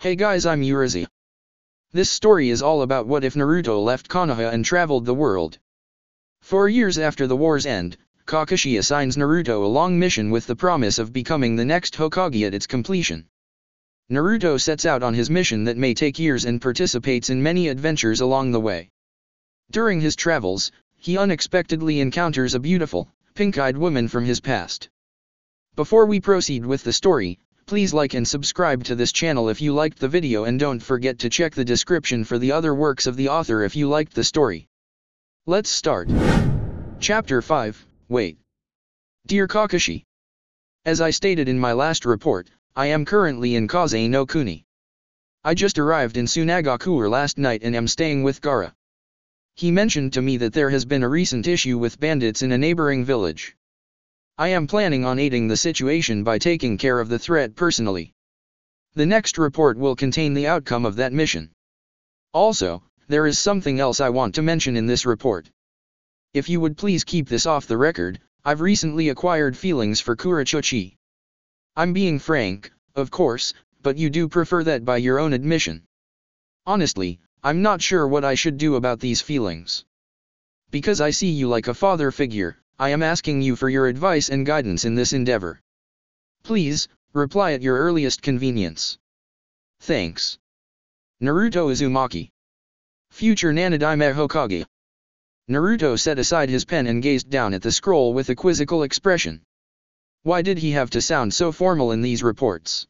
Hey guys, I'm Urizi. This story is all about what if Naruto left Konoha and traveled the world. 4 years after the war's end, Kakashi assigns Naruto a long mission with the promise of becoming the next Hokage at its completion. Naruto sets out on his mission that may take years and participates in many adventures along the way. During his travels, he unexpectedly encounters a beautiful, pink-eyed woman from his past. Before we proceed with the story, please like and subscribe to this channel if you liked the video, and don't forget to check the description for the other works of the author if you liked the story. Let's start. Chapter 5, Wait. Dear Kakashi, as I stated in my last report, I am currently in Kaze no Kuni. I just arrived in Sunagakure last night and am staying with Gaara. He mentioned to me that there has been a recent issue with bandits in a neighboring village. I am planning on aiding the situation by taking care of the threat personally. The next report will contain the outcome of that mission. Also, there is something else I want to mention in this report. If you would please keep this off the record, I've recently acquired feelings for Kurachochi. I'm being frank, of course, but you do prefer that by your own admission. Honestly, I'm not sure what I should do about these feelings. Because I see you like a father figure, I am asking you for your advice and guidance in this endeavor. Please, reply at your earliest convenience. Thanks. Naruto Uzumaki. Future Nanadime Hokage. Naruto set aside his pen and gazed down at the scroll with a quizzical expression. Why did he have to sound so formal in these reports?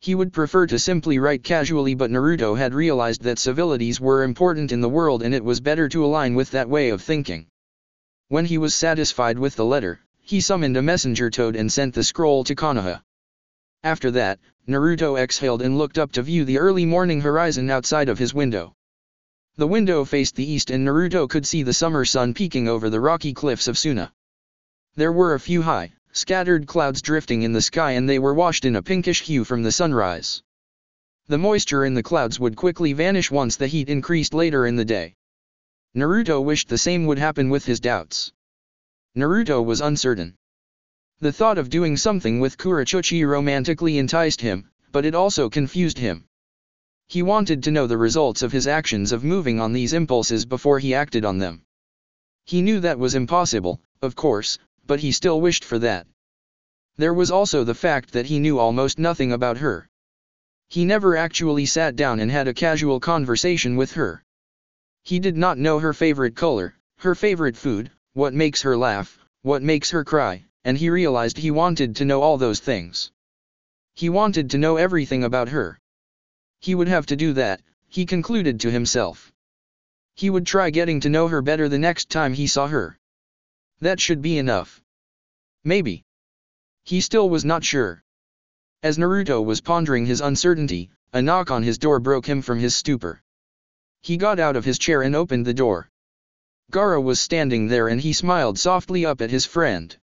He would prefer to simply write casually, but Naruto had realized that civilities were important in the world and it was better to align with that way of thinking. When he was satisfied with the letter, he summoned a messenger toad and sent the scroll to Konoha. After that, Naruto exhaled and looked up to view the early morning horizon outside of his window. The window faced the east and Naruto could see the summer sun peeking over the rocky cliffs of Suna. There were a few high, scattered clouds drifting in the sky and they were washed in a pinkish hue from the sunrise. The moisture in the clouds would quickly vanish once the heat increased later in the day. Naruto wished the same would happen with his doubts. Naruto was uncertain. The thought of doing something with Kurachochi romantically enticed him, but it also confused him. He wanted to know the results of his actions of moving on these impulses before he acted on them. He knew that was impossible, of course, but he still wished for that. There was also the fact that he knew almost nothing about her. He never actually sat down and had a casual conversation with her. He did not know her favorite color, her favorite food, what makes her laugh, what makes her cry, and he realized he wanted to know all those things. He wanted to know everything about her. He would have to do that, he concluded to himself. He would try getting to know her better the next time he saw her. That should be enough. Maybe. He still was not sure. As Naruto was pondering his uncertainty, a knock on his door broke him from his stupor. He got out of his chair and opened the door. Gaara was standing there and he smiled softly up at his friend.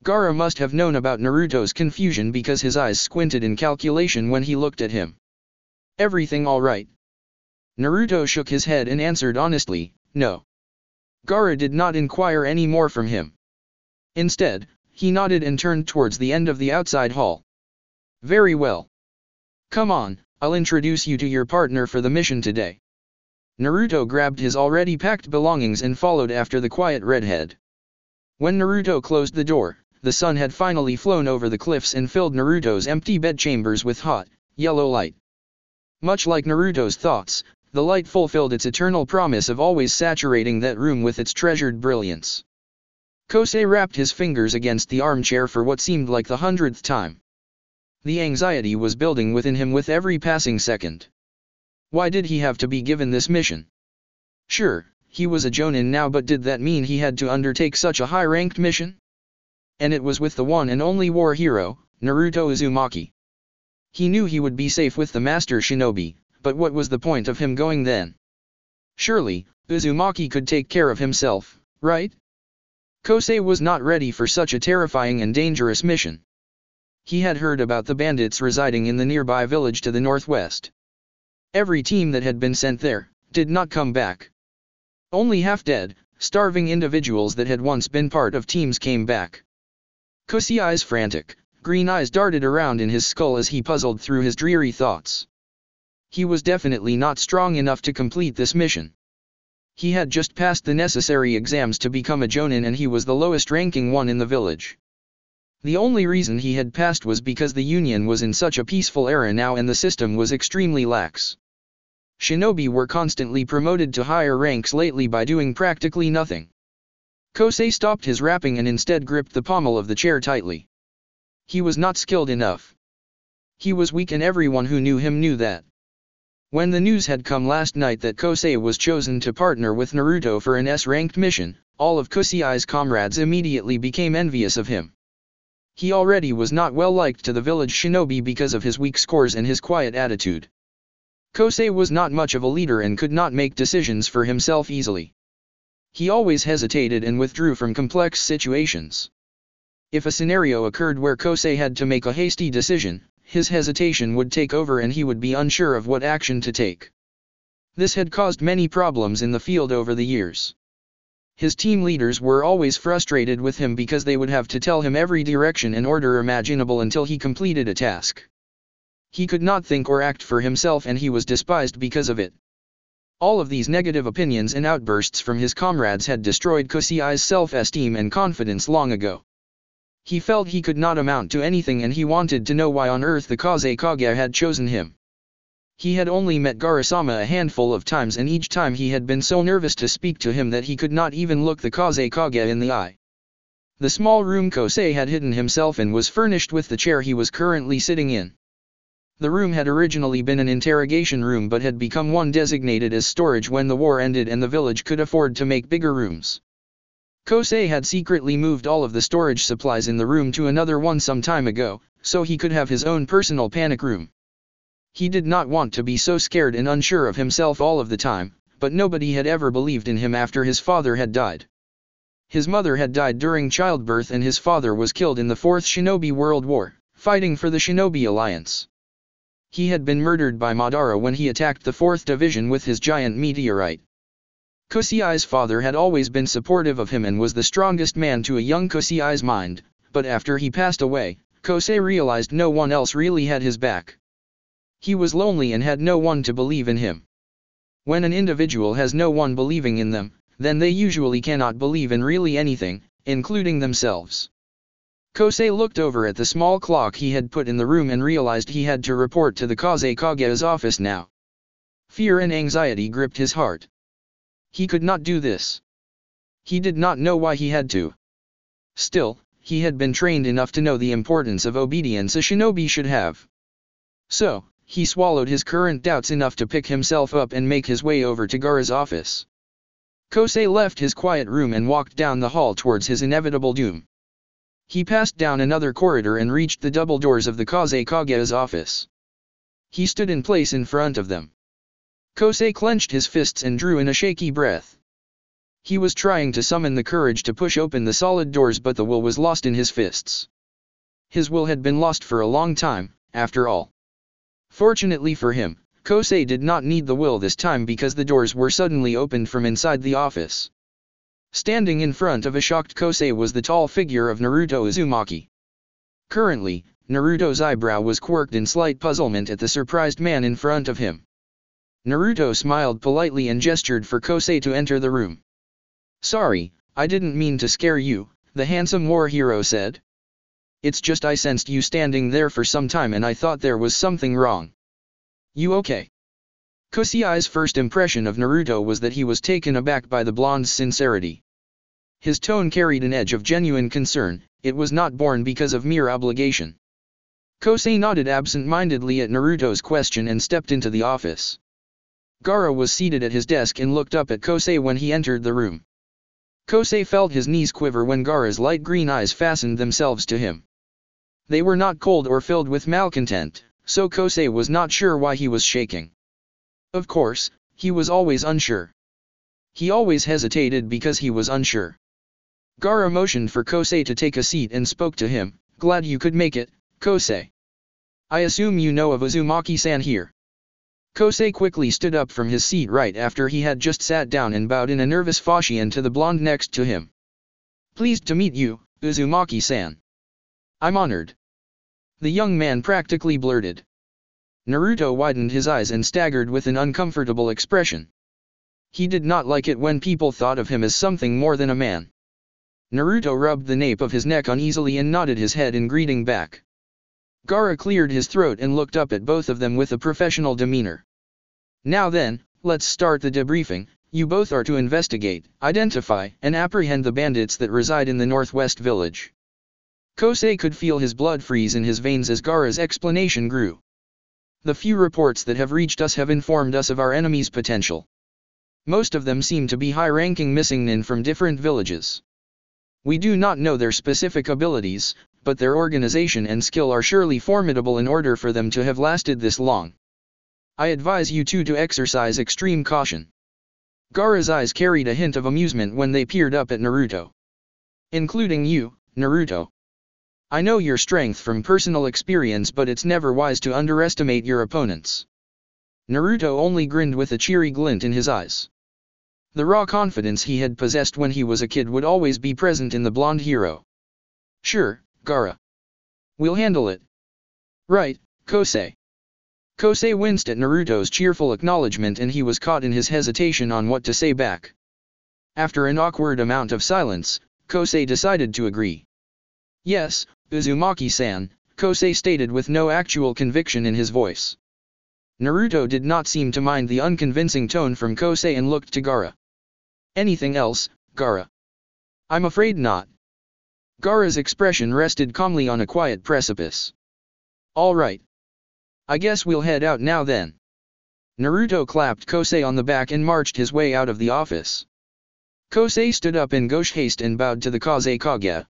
Gaara must have known about Naruto's confusion because his eyes squinted in calculation when he looked at him. Everything all right? Naruto shook his head and answered honestly, no. Gaara did not inquire any more from him. Instead, he nodded and turned towards the end of the outside hall. Very well. Come on, I'll introduce you to your partner for the mission today. Naruto grabbed his already packed belongings and followed after the quiet redhead. When Naruto closed the door, the sun had finally flown over the cliffs and filled Naruto's empty bedchambers with hot, yellow light. Much like Naruto's thoughts, the light fulfilled its eternal promise of always saturating that room with its treasured brilliance. Kosei wrapped his fingers against the armchair for what seemed like the 100th time. The anxiety was building within him with every passing second. Why did he have to be given this mission? Sure, he was a Jonin now, but did that mean he had to undertake such a high-ranked mission? And it was with the one and only war hero, Naruto Uzumaki. He knew he would be safe with the master shinobi, but what was the point of him going then? Surely, Uzumaki could take care of himself, right? Kosei was not ready for such a terrifying and dangerous mission. He had heard about the bandits residing in the nearby village to the northwest. Every team that had been sent there did not come back. Only half-dead, starving individuals that had once been part of teams came back. Kosei's frantic, green eyes darted around in his skull as he puzzled through his dreary thoughts. He was definitely not strong enough to complete this mission. He had just passed the necessary exams to become a jonin and he was the lowest ranking one in the village. The only reason he had passed was because the Union was in such a peaceful era now and the system was extremely lax. Shinobi were constantly promoted to higher ranks lately by doing practically nothing. Kosei stopped his rapping and instead gripped the pommel of the chair tightly. He was not skilled enough. He was weak and everyone who knew him knew that. When the news had come last night that Kosei was chosen to partner with Naruto for an S-ranked mission, all of Kosei's comrades immediately became envious of him. He already was not well liked to the village shinobi because of his weak scores and his quiet attitude. Kosei was not much of a leader and could not make decisions for himself easily. He always hesitated and withdrew from complex situations. If a scenario occurred where Kosei had to make a hasty decision, his hesitation would take over and he would be unsure of what action to take. This had caused many problems in the field over the years. His team leaders were always frustrated with him because they would have to tell him every direction and order imaginable until he completed a task. He could not think or act for himself and he was despised because of it. All of these negative opinions and outbursts from his comrades had destroyed Kosei's self-esteem and confidence long ago. He felt he could not amount to anything and he wanted to know why on earth the Kage had chosen him. He had only met Gaara-sama a handful of times and each time he had been so nervous to speak to him that he could not even look the Kage in the eye. The small room Kosei had hidden himself in was furnished with the chair he was currently sitting in. The room had originally been an interrogation room but had become one designated as storage when the war ended and the village could afford to make bigger rooms. Kosei had secretly moved all of the storage supplies in the room to another one some time ago, so he could have his own personal panic room. He did not want to be so scared and unsure of himself all of the time, but nobody had ever believed in him after his father had died. His mother had died during childbirth and his father was killed in the Fourth Shinobi World War, fighting for the Shinobi Alliance. He had been murdered by Madara when he attacked the 4th Division with his giant meteorite. Kosei's father had always been supportive of him and was the strongest man to a young Kosei's mind, but after he passed away, Kosei realized no one else really had his back. He was lonely and had no one to believe in him. When an individual has no one believing in them, then they usually cannot believe in really anything, including themselves. Kosei looked over at the small clock he had put in the room and realized he had to report to the Kage's office now. Fear and anxiety gripped his heart. He could not do this. He did not know why he had to. Still, he had been trained enough to know the importance of obedience a shinobi should have. So, he swallowed his current doubts enough to pick himself up and make his way over to Gaara's office. Kosei left his quiet room and walked down the hall towards his inevitable doom. He passed down another corridor and reached the double doors of the Kage's office. He stood in place in front of them. Kosei clenched his fists and drew in a shaky breath. He was trying to summon the courage to push open the solid doors but the will was lost in his fists. His will had been lost for a long time, after all. Fortunately for him, Kosei did not need the will this time because the doors were suddenly opened from inside the office. Standing in front of a shocked Kosei was the tall figure of Naruto Uzumaki. Currently, Naruto's eyebrow was quirked in slight puzzlement at the surprised man in front of him. Naruto smiled politely and gestured for Kosei to enter the room. "Sorry, I didn't mean to scare you," the handsome war hero said. "It's just I sensed you standing there for some time and I thought there was something wrong. You okay?" Kosei's first impression of Naruto was that he was taken aback by the blonde's sincerity. His tone carried an edge of genuine concern, it was not born because of mere obligation. Kosei nodded absent-mindedly at Naruto's question and stepped into the office. Gaara was seated at his desk and looked up at Kosei when he entered the room. Kosei felt his knees quiver when Gaara's light green eyes fastened themselves to him. They were not cold or filled with malcontent, so Kosei was not sure why he was shaking. Of course, he was always unsure. He always hesitated because he was unsure. Gaara motioned for Kosei to take a seat and spoke to him. "Glad you could make it, Kosei. I assume you know of Uzumaki-san here." Kosei quickly stood up from his seat right after he had just sat down and bowed in a nervous fashion to the blonde next to him. "Pleased to meet you, Uzumaki-san." "I'm honored." The young man practically blurted. Naruto widened his eyes and staggered with an uncomfortable expression. He did not like it when people thought of him as something more than a man. Naruto rubbed the nape of his neck uneasily and nodded his head in greeting back. Gaara cleared his throat and looked up at both of them with a professional demeanor. Now then, let's start the debriefing. You both are to investigate, identify, and apprehend the bandits that reside in the northwest village. Kosei could feel his blood freeze in his veins as Gaara's explanation grew. The few reports that have reached us have informed us of our enemy's potential. Most of them seem to be high-ranking missing nin from different villages. We do not know their specific abilities, but their organization and skill are surely formidable in order for them to have lasted this long. I advise you two to exercise extreme caution. Gaara's eyes carried a hint of amusement when they peered up at Naruto. Including you, Naruto. I know your strength from personal experience, but it's never wise to underestimate your opponents. Naruto only grinned with a cheery glint in his eyes. The raw confidence he had possessed when he was a kid would always be present in the blonde hero. Sure, Gaara. We'll handle it. Right, Kosei. Kosei winced at Naruto's cheerful acknowledgement and he was caught in his hesitation on what to say back. After an awkward amount of silence, Kosei decided to agree. Yes, Uzumaki-san, Kosei stated with no actual conviction in his voice. Naruto did not seem to mind the unconvincing tone from Kosei and looked to Gaara. Anything else, Gaara? I'm afraid not. Gaara's expression rested calmly on a quiet precipice. All right. I guess we'll head out now then. Naruto clapped Kosei on the back and marched his way out of the office. Kosei stood up in gauche haste and bowed to the Kazekage.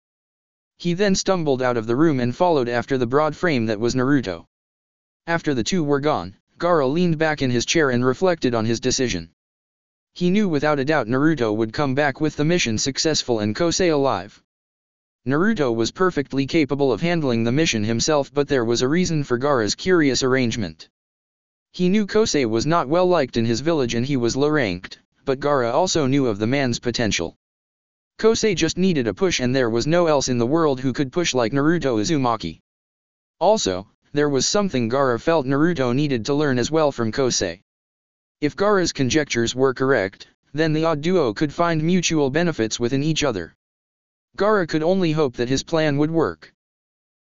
He then stumbled out of the room and followed after the broad frame that was Naruto. After the two were gone, Gaara leaned back in his chair and reflected on his decision. He knew without a doubt Naruto would come back with the mission successful and Kosei alive. Naruto was perfectly capable of handling the mission himself, but there was a reason for Gaara's curious arrangement. He knew Kosei was not well liked in his village and he was low-ranked, but Gaara also knew of the man's potential. Kosei just needed a push and there was no else in the world who could push like Naruto Uzumaki. Also, there was something Gaara felt Naruto needed to learn as well from Kosei. If Gaara's conjectures were correct, then the odd duo could find mutual benefits within each other. Gaara could only hope that his plan would work.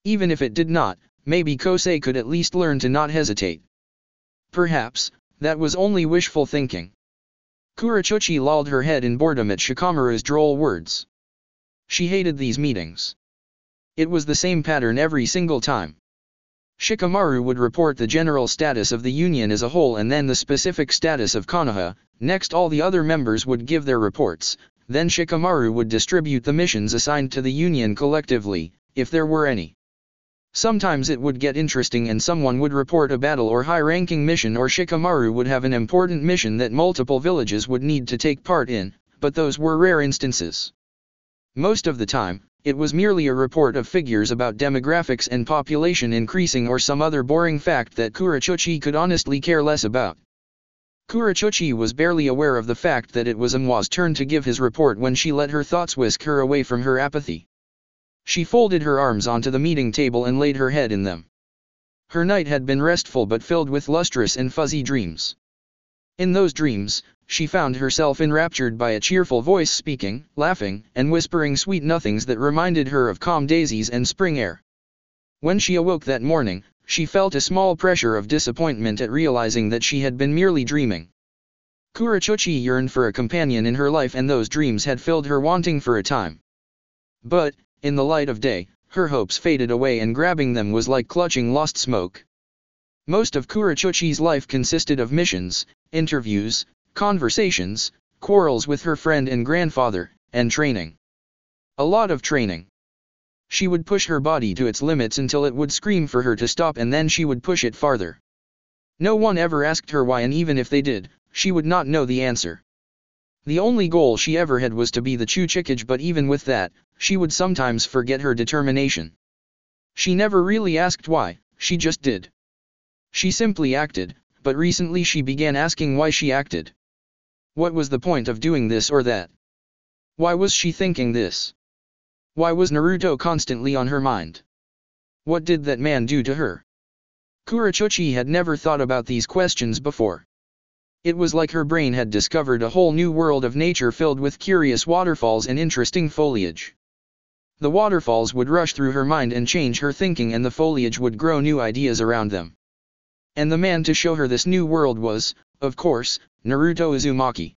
Even if it did not, maybe Kosei could at least learn to not hesitate. Perhaps, that was only wishful thinking. Kurochuchi lolled her head in boredom at Shikamaru's droll words. She hated these meetings. It was the same pattern every single time. Shikamaru would report the general status of the union as a whole and then the specific status of Konoha, next all the other members would give their reports, then Shikamaru would distribute the missions assigned to the union collectively, if there were any. Sometimes it would get interesting and someone would report a battle or high-ranking mission, or Shikamaru would have an important mission that multiple villages would need to take part in, but those were rare instances. Most of the time, it was merely a report of figures about demographics and population increasing or some other boring fact that Kurochuchi could honestly care less about. Kurochuchi was barely aware of the fact that it was Amwa's turn to give his report when she let her thoughts whisk her away from her apathy. She folded her arms onto the meeting table and laid her head in them. Her night had been restful but filled with lustrous and fuzzy dreams. In those dreams, she found herself enraptured by a cheerful voice speaking, laughing, and whispering sweet nothings that reminded her of calm daisies and spring air. When she awoke that morning, she felt a small pressure of disappointment at realizing that she had been merely dreaming. Kurochuchi yearned for a companion in her life and those dreams had filled her wanting for a time. But, in the light of day, her hopes faded away and grabbing them was like clutching lost smoke. Most of Kurochuchi's life consisted of missions, interviews, conversations, quarrels with her friend and grandfather, and training. A lot of training. She would push her body to its limits until it would scream for her to stop and then she would push it farther. No one ever asked her why, and even if they did, she would not know the answer. The only goal she ever had was to be the Chuchikage, but even with that, she would sometimes forget her determination. She never really asked why, she just did. She simply acted, but recently she began asking why she acted. What was the point of doing this or that? Why was she thinking this? Why was Naruto constantly on her mind? What did that man do to her? Kurachuchi had never thought about these questions before. It was like her brain had discovered a whole new world of nature filled with curious waterfalls and interesting foliage. The waterfalls would rush through her mind and change her thinking, and the foliage would grow new ideas around them. And the man to show her this new world was, of course, Naruto Uzumaki.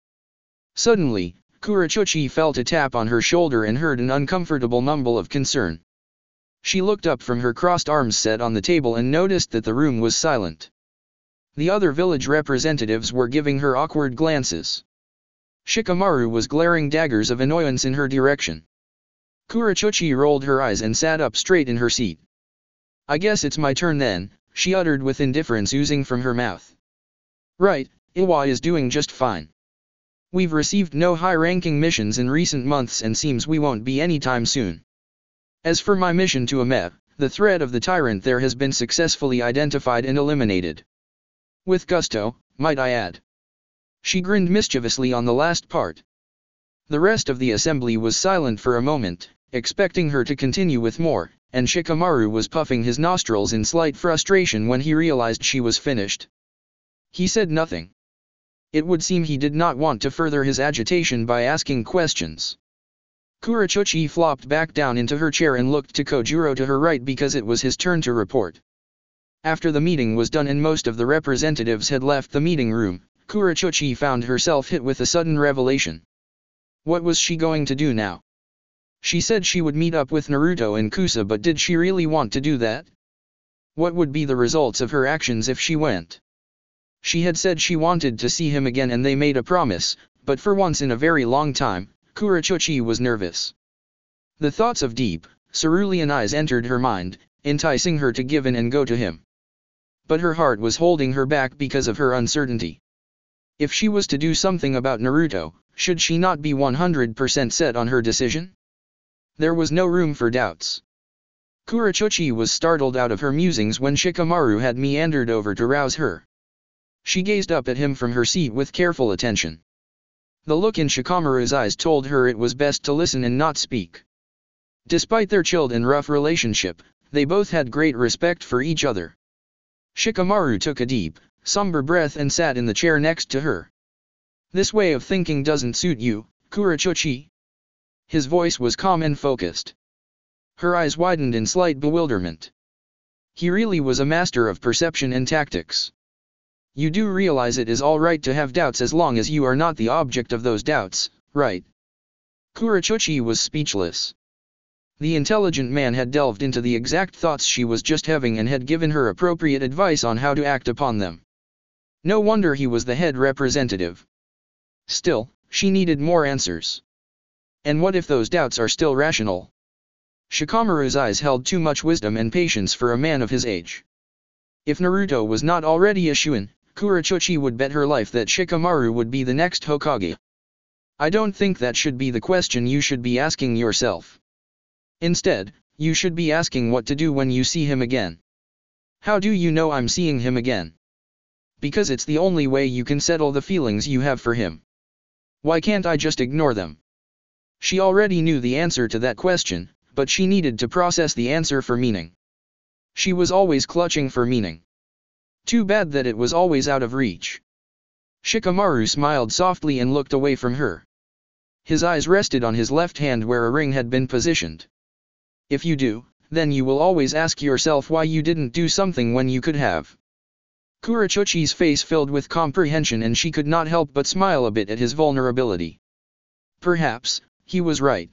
Suddenly, Kurachuchi felt a tap on her shoulder and heard an uncomfortable mumble of concern. She looked up from her crossed arms set on the table and noticed that the room was silent. The other village representatives were giving her awkward glances. Shikamaru was glaring daggers of annoyance in her direction. Kurachuchi rolled her eyes and sat up straight in her seat. "I guess it's my turn then," she uttered with indifference oozing from her mouth. "Right, Iwa is doing just fine. We've received no high-ranking missions in recent months and seems we won't be anytime soon. As for my mission to Ame, the threat of the tyrant there has been successfully identified and eliminated. With gusto, might I add." She grinned mischievously on the last part. The rest of the assembly was silent for a moment, expecting her to continue with more, and Shikamaru was puffing his nostrils in slight frustration when he realized she was finished. He said nothing. It would seem he did not want to further his agitation by asking questions. Kurachuchi flopped back down into her chair and looked to Kojuro to her right because it was his turn to report. After the meeting was done and most of the representatives had left the meeting room, Kurachuchi found herself hit with a sudden revelation. What was she going to do now? She said she would meet up with Naruto and Kusa, but did she really want to do that? What would be the results of her actions if she went? She had said she wanted to see him again and they made a promise, but for once in a very long time, Kurachuchi was nervous. The thoughts of deep, cerulean eyes entered her mind, enticing her to give in and go to him. But her heart was holding her back because of her uncertainty. If she was to do something about Naruto, should she not be 100% set on her decision? There was no room for doubts. Kurachuchi was startled out of her musings when Shikamaru had meandered over to rouse her. She gazed up at him from her seat with careful attention. The look in Shikamaru's eyes told her it was best to listen and not speak. Despite their chilled and rough relationship, they both had great respect for each other. Shikamaru took a deep, somber breath and sat in the chair next to her. "This way of thinking doesn't suit you, Kurachuchi." His voice was calm and focused. Her eyes widened in slight bewilderment. He really was a master of perception and tactics. "You do realize it is all right to have doubts as long as you are not the object of those doubts, right?" Kurachuchi was speechless. The intelligent man had delved into the exact thoughts she was just having and had given her appropriate advice on how to act upon them. No wonder he was the head representative. Still, she needed more answers. And what if those doubts are still rational? Shikamaru's eyes held too much wisdom and patience for a man of his age. If Naruto was not already a shoo-in, Kurachuchi would bet her life that Shikamaru would be the next Hokage. I don't think that should be the question you should be asking yourself. Instead, you should be asking what to do when you see him again. How do you know I'm seeing him again? Because it's the only way you can settle the feelings you have for him. Why can't I just ignore them? She already knew the answer to that question, but she needed to process the answer for meaning. She was always clutching for meaning. Too bad that it was always out of reach. Shikamaru smiled softly and looked away from her. His eyes rested on his left hand where a ring had been positioned. If you do, then you will always ask yourself why you didn't do something when you could have. Kurachuchi's face filled with comprehension and she could not help but smile a bit at his vulnerability. Perhaps, he was right.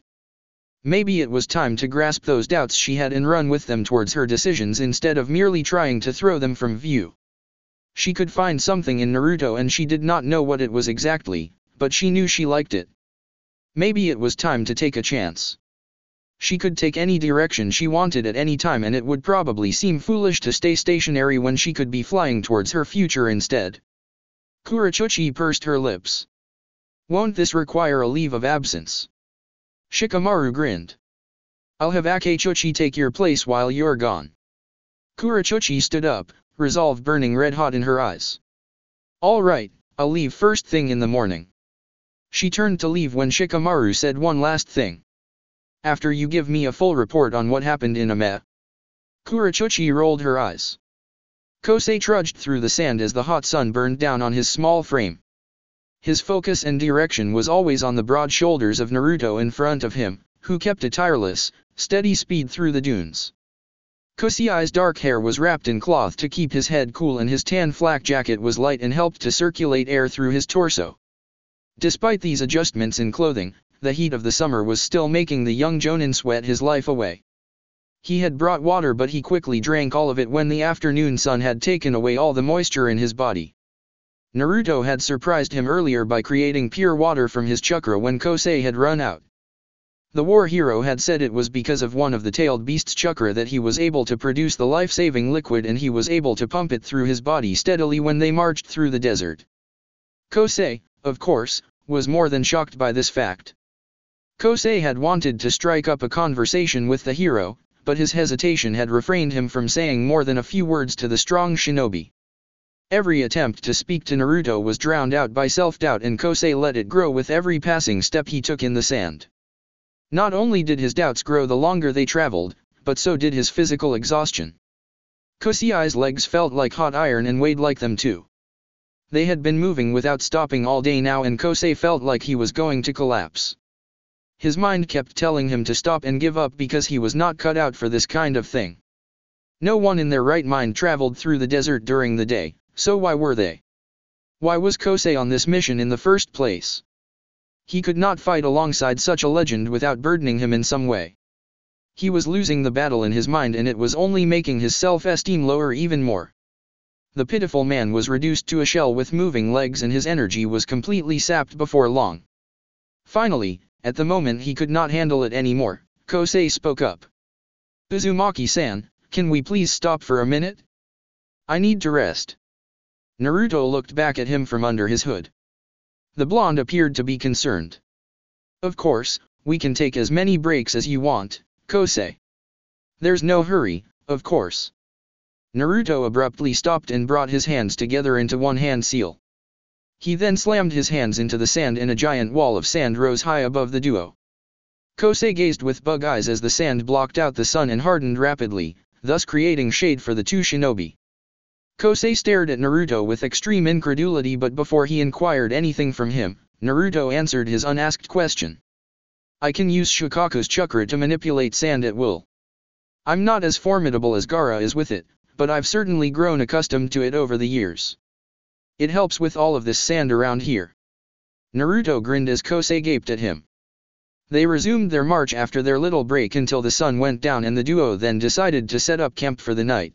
Maybe it was time to grasp those doubts she had and run with them towards her decisions instead of merely trying to throw them from view. She could find something in Naruto and she did not know what it was exactly, but she knew she liked it. Maybe it was time to take a chance. She could take any direction she wanted at any time and it would probably seem foolish to stay stationary when she could be flying towards her future instead. Kurachuchi pursed her lips. Won't this require a leave of absence? Shikamaru grinned. I'll have Akechuchi take your place while you're gone. Kurachuchi stood up, resolve burning red hot in her eyes. All right, I'll leave first thing in the morning. She turned to leave when Shikamaru said one last thing. After you give me a full report on what happened in Ame. Kurachuchi rolled her eyes. Kosei trudged through the sand as the hot sun burned down on his small frame. His focus and direction was always on the broad shoulders of Naruto in front of him, who kept a tireless, steady speed through the dunes. Kosei's dark hair was wrapped in cloth to keep his head cool, and his tan flak jacket was light and helped to circulate air through his torso. Despite these adjustments in clothing, the heat of the summer was still making the young jonin sweat his life away. He had brought water, but he quickly drank all of it when the afternoon sun had taken away all the moisture in his body. Naruto had surprised him earlier by creating pure water from his chakra when Kosei had run out. The war hero had said it was because of one of the tailed beast's chakra that he was able to produce the life-saving liquid, and he was able to pump it through his body steadily when they marched through the desert. Kosei, of course, was more than shocked by this fact. Kosei had wanted to strike up a conversation with the hero, but his hesitation had refrained him from saying more than a few words to the strong shinobi. Every attempt to speak to Naruto was drowned out by self-doubt, and Kosei let it grow with every passing step he took in the sand. Not only did his doubts grow the longer they traveled, but so did his physical exhaustion. Kosei's legs felt like hot iron and weighed like them too. They had been moving without stopping all day now, and Kosei felt like he was going to collapse. His mind kept telling him to stop and give up because he was not cut out for this kind of thing. No one in their right mind traveled through the desert during the day, so why were they? Why was Kosei on this mission in the first place? He could not fight alongside such a legend without burdening him in some way. He was losing the battle in his mind, and it was only making his self-esteem lower even more. The pitiful man was reduced to a shell with moving legs, and his energy was completely sapped before long. Finally, at the moment he could not handle it anymore, Kosei spoke up. "Uzumaki-san, can we please stop for a minute? I need to rest." Naruto looked back at him from under his hood. The blonde appeared to be concerned. "Of course, we can take as many breaks as you want, Kosei. There's no hurry, of course." Naruto abruptly stopped and brought his hands together into one hand seal. He then slammed his hands into the sand, and a giant wall of sand rose high above the duo. Kosei gazed with bug eyes as the sand blocked out the sun and hardened rapidly, thus creating shade for the two shinobi. Kosei stared at Naruto with extreme incredulity, but before he inquired anything from him, Naruto answered his unasked question. "I can use Shikaku's chakra to manipulate sand at will. I'm not as formidable as Gaara is with it, but I've certainly grown accustomed to it over the years. It helps with all of this sand around here." Naruto grinned as Kosei gaped at him. They resumed their march after their little break until the sun went down, and the duo then decided to set up camp for the night.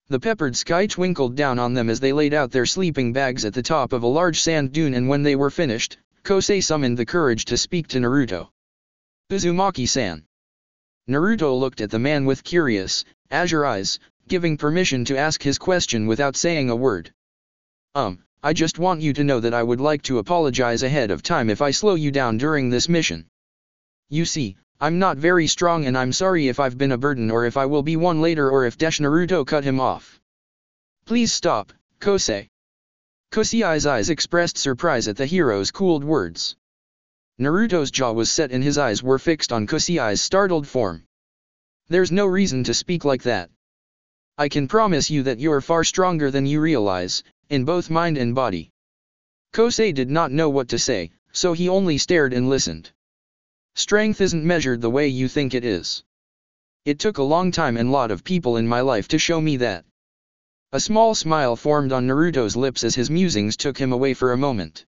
The peppered sky twinkled down on them as they laid out their sleeping bags at the top of a large sand dune, and when they were finished, Kosei summoned the courage to speak to Naruto. "Uzumaki-san." Naruto looked at the man with curious, azure eyes, giving permission to ask his question without saying a word. I just want you to know that I would like to apologize ahead of time if I slow you down during this mission. You see, I'm not very strong, and I'm sorry if I've been a burden or if I will be one later or if Naruto cut him off. Please stop, Kosei." Kosei's eyes expressed surprise at the hero's cooled words. Naruto's jaw was set and his eyes were fixed on Kosei's startled form. "There's no reason to speak like that. I can promise you that you're far stronger than you realize, in both mind and body." Kosei did not know what to say, so he only stared and listened. "Strength isn't measured the way you think it is. It took a long time and lot of people in my life to show me that." A small smile formed on Naruto's lips as his musings took him away for a moment.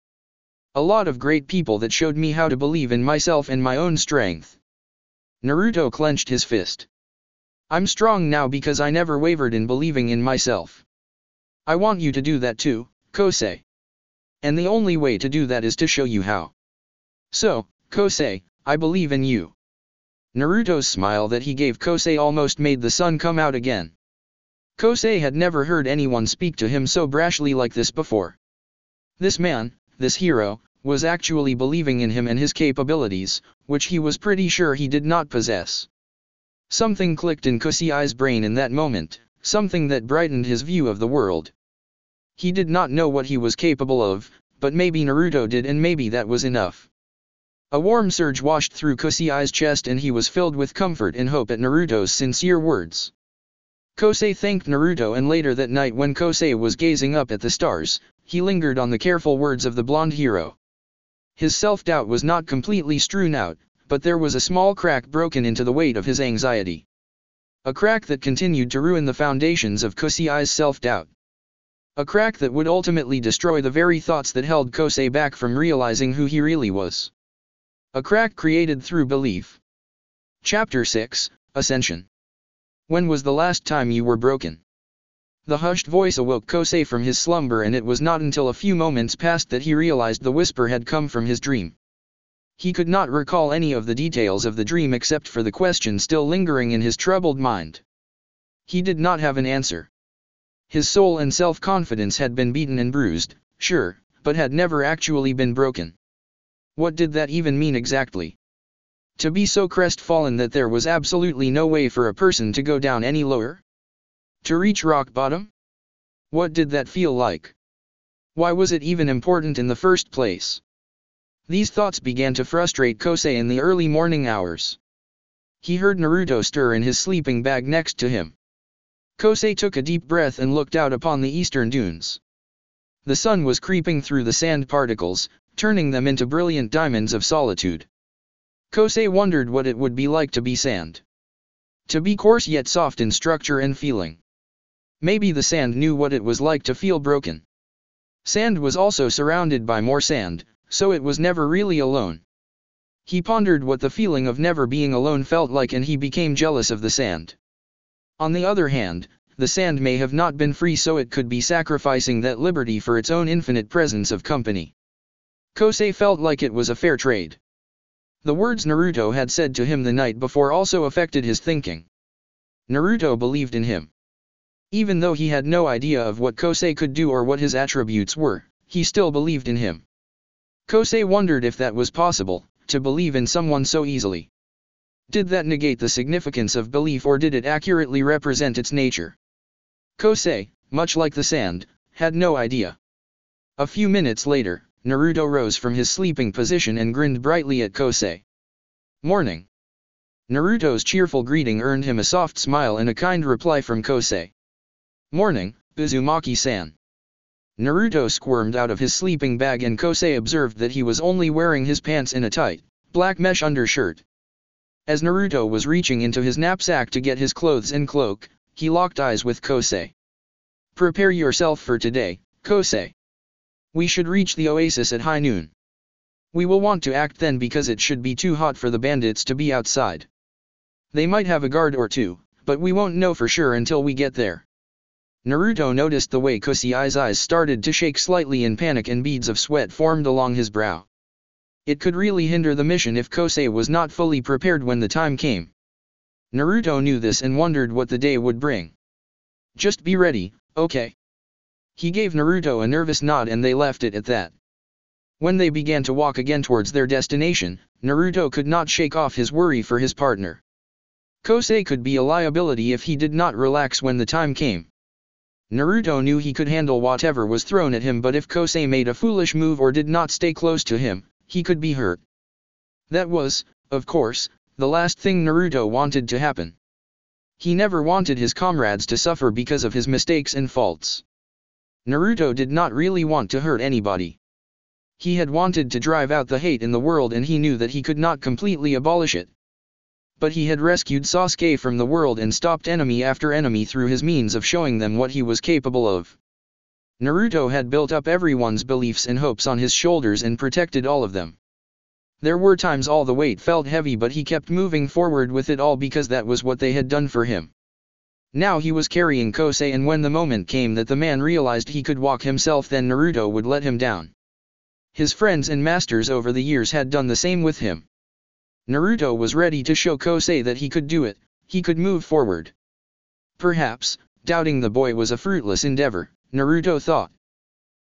"A lot of great people that showed me how to believe in myself and my own strength." Naruto clenched his fist. "I'm strong now because I never wavered in believing in myself. I want you to do that too, Kosei. And the only way to do that is to show you how. So, Kosei, I believe in you." Naruto's smile that he gave Kosei almost made the sun come out again. Kosei had never heard anyone speak to him so brashly like this before. This man, this hero, was actually believing in him and his capabilities, which he was pretty sure he did not possess. Something clicked in Kosei's brain in that moment, something that brightened his view of the world. He did not know what he was capable of, but maybe Naruto did, and maybe that was enough. A warm surge washed through Kosei's chest, and he was filled with comfort and hope at Naruto's sincere words. Kosei thanked Naruto, and later that night when Kosei was gazing up at the stars, he lingered on the careful words of the blonde hero. His self-doubt was not completely strewn out, but there was a small crack broken into the weight of his anxiety. A crack that continued to ruin the foundations of Kosei's self-doubt. A crack that would ultimately destroy the very thoughts that held Kosei back from realizing who he really was. A crack created through belief. Chapter 6, Ascension. When was the last time you were broken? The hushed voice awoke Kosei from his slumber, and it was not until a few moments passed that he realized the whisper had come from his dream. He could not recall any of the details of the dream except for the question still lingering in his troubled mind. He did not have an answer. His soul and self-confidence had been beaten and bruised, sure, but had never actually been broken. What did that even mean exactly? To be so crestfallen that there was absolutely no way for a person to go down any lower? To reach rock bottom? What did that feel like? Why was it even important in the first place? These thoughts began to frustrate Kosei in the early morning hours. He heard Naruto stir in his sleeping bag next to him. Kosei took a deep breath and looked out upon the eastern dunes. The sun was creeping through the sand particles, turning them into brilliant diamonds of solitude. Kosei wondered what it would be like to be sand. To be coarse yet soft in structure and feeling. Maybe the sand knew what it was like to feel broken. Sand was also surrounded by more sand, so it was never really alone. He pondered what the feeling of never being alone felt like, and he became jealous of the sand. On the other hand, the sand may have not been free, so it could be sacrificing that liberty for its own infinite presence of company. Kosei felt like it was a fair trade. The words Naruto had said to him the night before also affected his thinking. Naruto believed in him. Even though he had no idea of what Kosei could do or what his attributes were, he still believed in him. Kosei wondered if that was possible, to believe in someone so easily. Did that negate the significance of belief, or did it accurately represent its nature? Kosei, much like the sand, had no idea. A few minutes later, Naruto rose from his sleeping position and grinned brightly at Kosei. Morning. Naruto's cheerful greeting earned him a soft smile and a kind reply from Kosei. Morning, Uzumaki-san. Naruto squirmed out of his sleeping bag, and Kosei observed that he was only wearing his pants in a tight, black mesh undershirt. As Naruto was reaching into his knapsack to get his clothes and cloak, he locked eyes with Kosei. Prepare yourself for today, Kosei. We should reach the oasis at high noon. We will want to act then because it should be too hot for the bandits to be outside. They might have a guard or two, but we won't know for sure until we get there. Naruto noticed the way Kosei's eyes started to shake slightly in panic and beads of sweat formed along his brow. It could really hinder the mission if Kosei was not fully prepared when the time came. Naruto knew this and wondered what the day would bring. Just be ready, okay? He gave Naruto a nervous nod and they left it at that. When they began to walk again towards their destination, Naruto could not shake off his worry for his partner. Kosei could be a liability if he did not relax when the time came. Naruto knew he could handle whatever was thrown at him, but if Kosei made a foolish move or did not stay close to him, he could be hurt. That was, of course, the last thing Naruto wanted to happen. He never wanted his comrades to suffer because of his mistakes and faults. Naruto did not really want to hurt anybody. He had wanted to drive out the hate in the world, and he knew that he could not completely abolish it. But he had rescued Sasuke from the world and stopped enemy after enemy through his means of showing them what he was capable of. Naruto had built up everyone's beliefs and hopes on his shoulders and protected all of them. There were times all the weight felt heavy, but he kept moving forward with it all because that was what they had done for him. Now he was carrying Kosei, and when the moment came that the man realized he could walk himself, then Naruto would let him down. His friends and masters over the years had done the same with him. Naruto was ready to show Kosei that he could do it, he could move forward. Perhaps, doubting the boy was a fruitless endeavor, Naruto thought.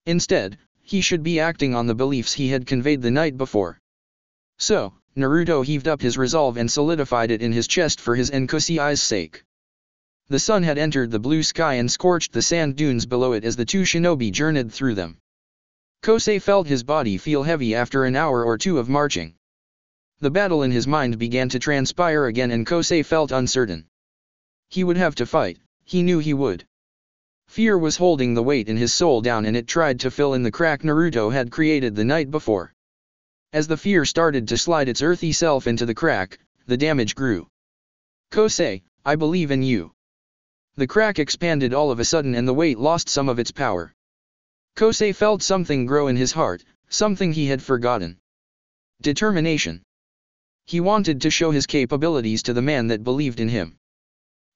Instead, he should be acting on the beliefs he had conveyed the night before. So, Naruto heaved up his resolve and solidified it in his chest for his and Kosei's sake. The sun had entered the blue sky and scorched the sand dunes below it as the two shinobi journeyed through them. Kosei felt his body feel heavy after an hour or two of marching. The battle in his mind began to transpire again, and Kosei felt uncertain. He would have to fight, he knew he would. Fear was holding the weight in his soul down, and it tried to fill in the crack Naruto had created the night before. As the fear started to slide its earthy self into the crack, the damage grew. "Kosei, I believe in you." The crack expanded all of a sudden and the weight lost some of its power. Kosei felt something grow in his heart, something he had forgotten. Determination. He wanted to show his capabilities to the man that believed in him.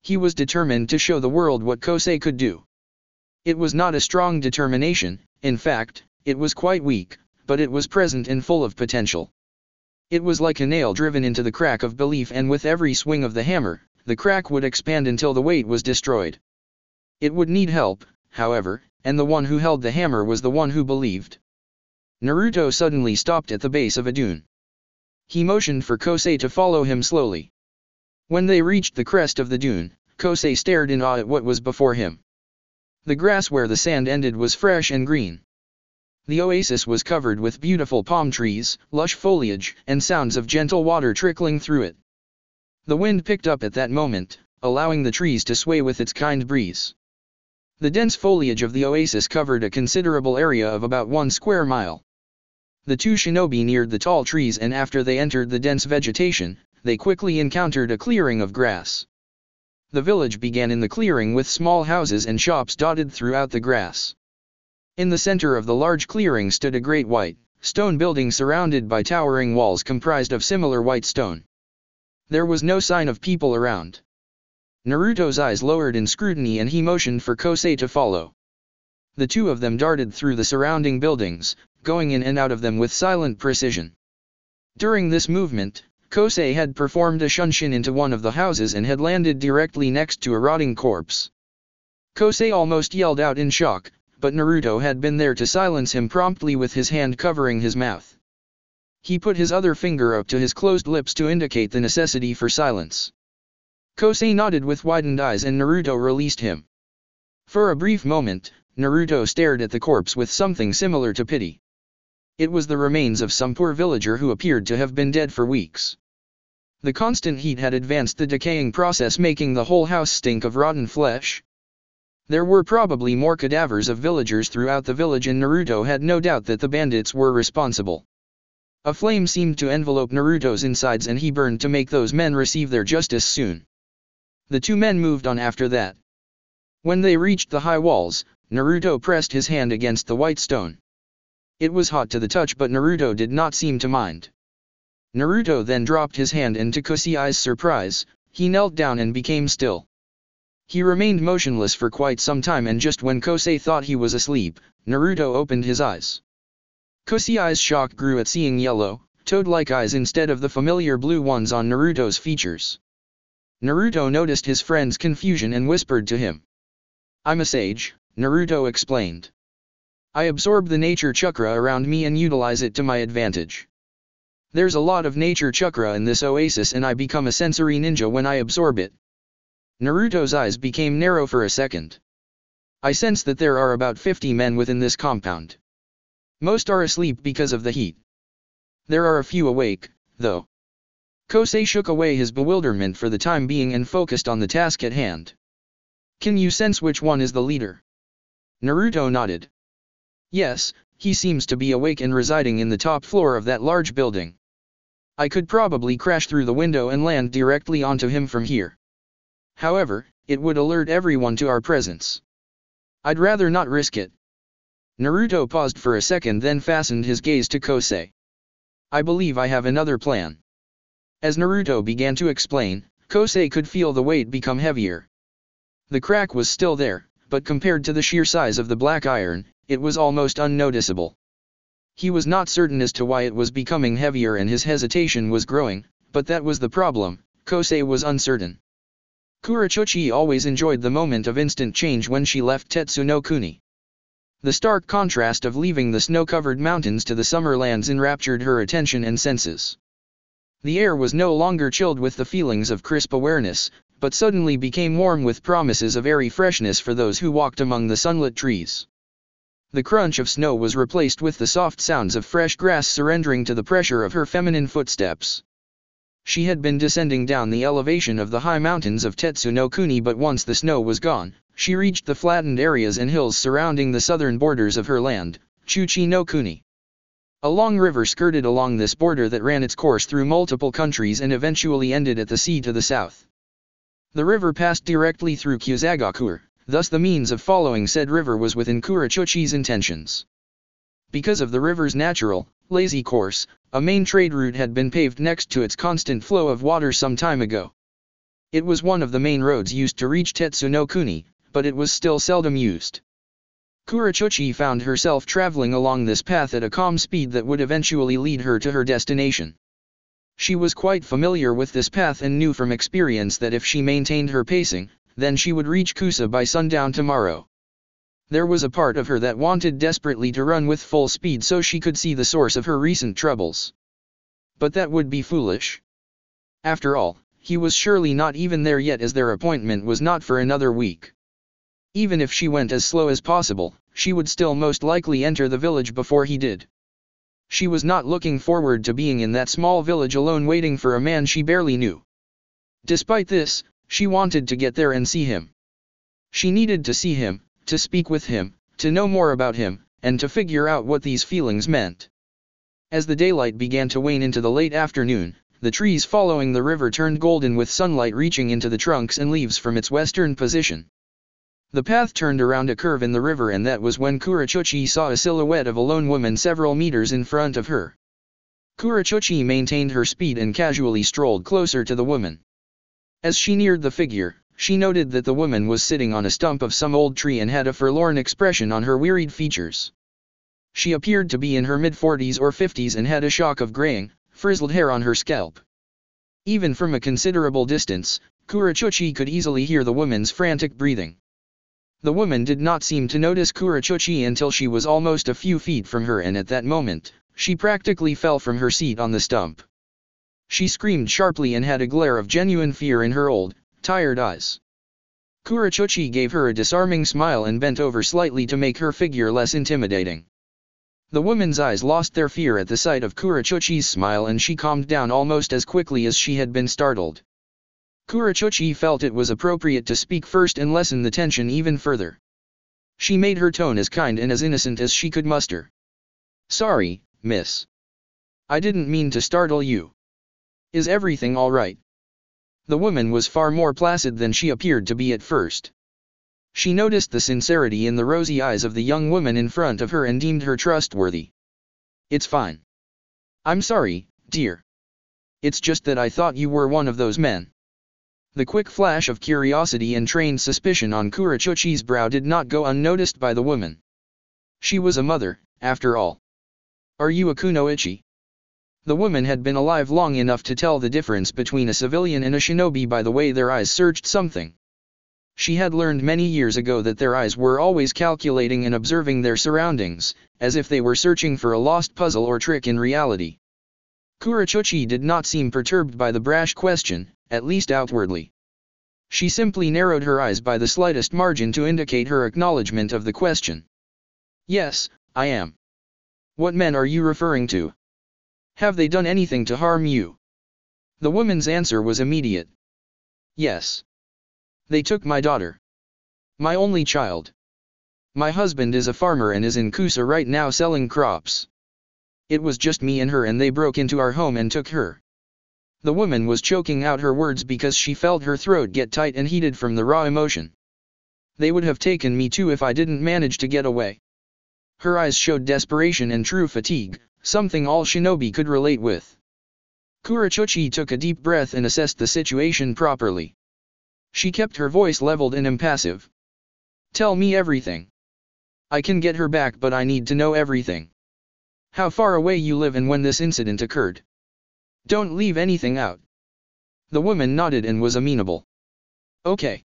He was determined to show the world what Kosei could do. It was not a strong determination, in fact, it was quite weak, but it was present and full of potential. It was like a nail driven into the crack of belief, and with every swing of the hammer, the crack would expand until the weight was destroyed. It would need help, however, and the one who held the hammer was the one who believed. Naruto suddenly stopped at the base of a dune. He motioned for Kosei to follow him slowly. When they reached the crest of the dune, Kosei stared in awe at what was before him. The grass where the sand ended was fresh and green. The oasis was covered with beautiful palm trees, lush foliage, and sounds of gentle water trickling through it. The wind picked up at that moment, allowing the trees to sway with its kind breeze. The dense foliage of the oasis covered a considerable area of about 1 square mile. The two shinobi neared the tall trees, and after they entered the dense vegetation, they quickly encountered a clearing of grass. The village began in the clearing with small houses and shops dotted throughout the grass. In the center of the large clearing stood a great white stone building surrounded by towering walls comprised of similar white stone. There was no sign of people around. Naruto's eyes lowered in scrutiny and he motioned for Kosei to follow. The two of them darted through the surrounding buildings, going in and out of them with silent precision. During this movement, Kosei had performed a shunshin into one of the houses and had landed directly next to a rotting corpse. Kosei almost yelled out in shock, but Naruto had been there to silence him promptly with his hand covering his mouth. He put his other finger up to his closed lips to indicate the necessity for silence. Kosei nodded with widened eyes and Naruto released him. For a brief moment, Naruto stared at the corpse with something similar to pity. It was the remains of some poor villager who appeared to have been dead for weeks. The constant heat had advanced the decaying process, making the whole house stink of rotten flesh. There were probably more cadavers of villagers throughout the village, and Naruto had no doubt that the bandits were responsible. A flame seemed to envelope Naruto's insides and he burned to make those men receive their justice soon. The two men moved on after that. When they reached the high walls, Naruto pressed his hand against the white stone. It was hot to the touch, but Naruto did not seem to mind. Naruto then dropped his hand, and to Kosei's surprise, he knelt down and became still. He remained motionless for quite some time, and just when Kosei thought he was asleep, Naruto opened his eyes. Kosei's shock grew at seeing yellow, toad-like eyes instead of the familiar blue ones on Naruto's features. Naruto noticed his friend's confusion and whispered to him. "I'm a sage," Naruto explained. "I absorb the nature chakra around me and utilize it to my advantage. There's a lot of nature chakra in this oasis and I become a sensory ninja when I absorb it." Naruto's eyes became narrow for a second. "I sense that there are about 50 men within this compound. Most are asleep because of the heat. There are a few awake, though." Kosei shook away his bewilderment for the time being and focused on the task at hand. "Can you sense which one is the leader?" Naruto nodded. "Yes, he seems to be awake and residing in the top floor of that large building. I could probably crash through the window and land directly onto him from here. However, it would alert everyone to our presence. I'd rather not risk it." Naruto paused for a second, then fastened his gaze to Kosei. "I believe I have another plan." As Naruto began to explain, Kosei could feel the weight become heavier. The crack was still there, but compared to the sheer size of the black iron, it was almost unnoticeable. He was not certain as to why it was becoming heavier and his hesitation was growing, but that was the problem. Kosei was uncertain. Kurochuchi always enjoyed the moment of instant change when she left Tetsu no Kuni. The stark contrast of leaving the snow-covered mountains to the summer lands enraptured her attention and senses. The air was no longer chilled with the feelings of crisp awareness, but suddenly became warm with promises of airy freshness for those who walked among the sunlit trees. The crunch of snow was replaced with the soft sounds of fresh grass surrendering to the pressure of her feminine footsteps. She had been descending down the elevation of the high mountains of Tetsu no Kuni, but once the snow was gone, she reached the flattened areas and hills surrounding the southern borders of her land, Chuchi no Kuni. A long river skirted along this border that ran its course through multiple countries and eventually ended at the sea to the south. The river passed directly through Kyuzagakur, thus the means of following said river was within Kurachuchi's intentions. Because of the river's natural, lazy course, a main trade route had been paved next to its constant flow of water some time ago. It was one of the main roads used to reach Tetsu no Kuni, but it was still seldom used. Kurachuchi found herself traveling along this path at a calm speed that would eventually lead her to her destination. She was quite familiar with this path and knew from experience that if she maintained her pacing, then she would reach Kusa by sundown tomorrow. There was a part of her that wanted desperately to run with full speed so she could see the source of her recent troubles. But that would be foolish. After all, he was surely not even there yet, as their appointment was not for another week. Even if she went as slow as possible, she would still most likely enter the village before he did. She was not looking forward to being in that small village alone waiting for a man she barely knew. Despite this, she wanted to get there and see him. She needed to see him, to speak with him, to know more about him, and to figure out what these feelings meant. As the daylight began to wane into the late afternoon, the trees following the river turned golden with sunlight reaching into the trunks and leaves from its western position. The path turned around a curve in the river, and that was when Kurachuchi saw a silhouette of a lone woman several meters in front of her. Kurachuchi maintained her speed and casually strolled closer to the woman. As she neared the figure, she noted that the woman was sitting on a stump of some old tree and had a forlorn expression on her wearied features. She appeared to be in her mid-40s or 50s and had a shock of graying, frizzled hair on her scalp. Even from a considerable distance, Kurachuchi could easily hear the woman's frantic breathing. The woman did not seem to notice Kurachuchi until she was almost a few feet from her, and at that moment, she practically fell from her seat on the stump. She screamed sharply and had a glare of genuine fear in her old, tired eyes. Kurachuchi gave her a disarming smile and bent over slightly to make her figure less intimidating. The woman's eyes lost their fear at the sight of Kurachuchi's smile, and she calmed down almost as quickly as she had been startled. Kurachuchi felt it was appropriate to speak first and lessen the tension even further. She made her tone as kind and as innocent as she could muster. "Sorry, miss. I didn't mean to startle you. Is everything all right?" The woman was far more placid than she appeared to be at first. She noticed the sincerity in the rosy eyes of the young woman in front of her and deemed her trustworthy. "It's fine. I'm sorry, dear. It's just that I thought you were one of those men." The quick flash of curiosity and trained suspicion on Kurachuchi's brow did not go unnoticed by the woman. She was a mother, after all. "Are you a kunoichi?" The woman had been alive long enough to tell the difference between a civilian and a shinobi by the way their eyes searched something. She had learned many years ago that their eyes were always calculating and observing their surroundings, as if they were searching for a lost puzzle or trick in reality. Kurachuchi did not seem perturbed by the brash question, at least outwardly. She simply narrowed her eyes by the slightest margin to indicate her acknowledgement of the question. "Yes, I am." "What men are you referring to? Have they done anything to harm you?" The woman's answer was immediate. "Yes. They took my daughter. My only child. My husband is a farmer and is in Kusa right now selling crops. It was just me and her, and they broke into our home and took her." The woman was choking out her words because she felt her throat get tight and heated from the raw emotion. "They would have taken me too if I didn't manage to get away." Her eyes showed desperation and true fatigue, something all shinobi could relate with. Kurachuchi took a deep breath and assessed the situation properly. She kept her voice leveled and impassive. "Tell me everything. I can get her back, but I need to know everything. How far away you live and when this incident occurred. Don't leave anything out." The woman nodded and was amenable. Okay.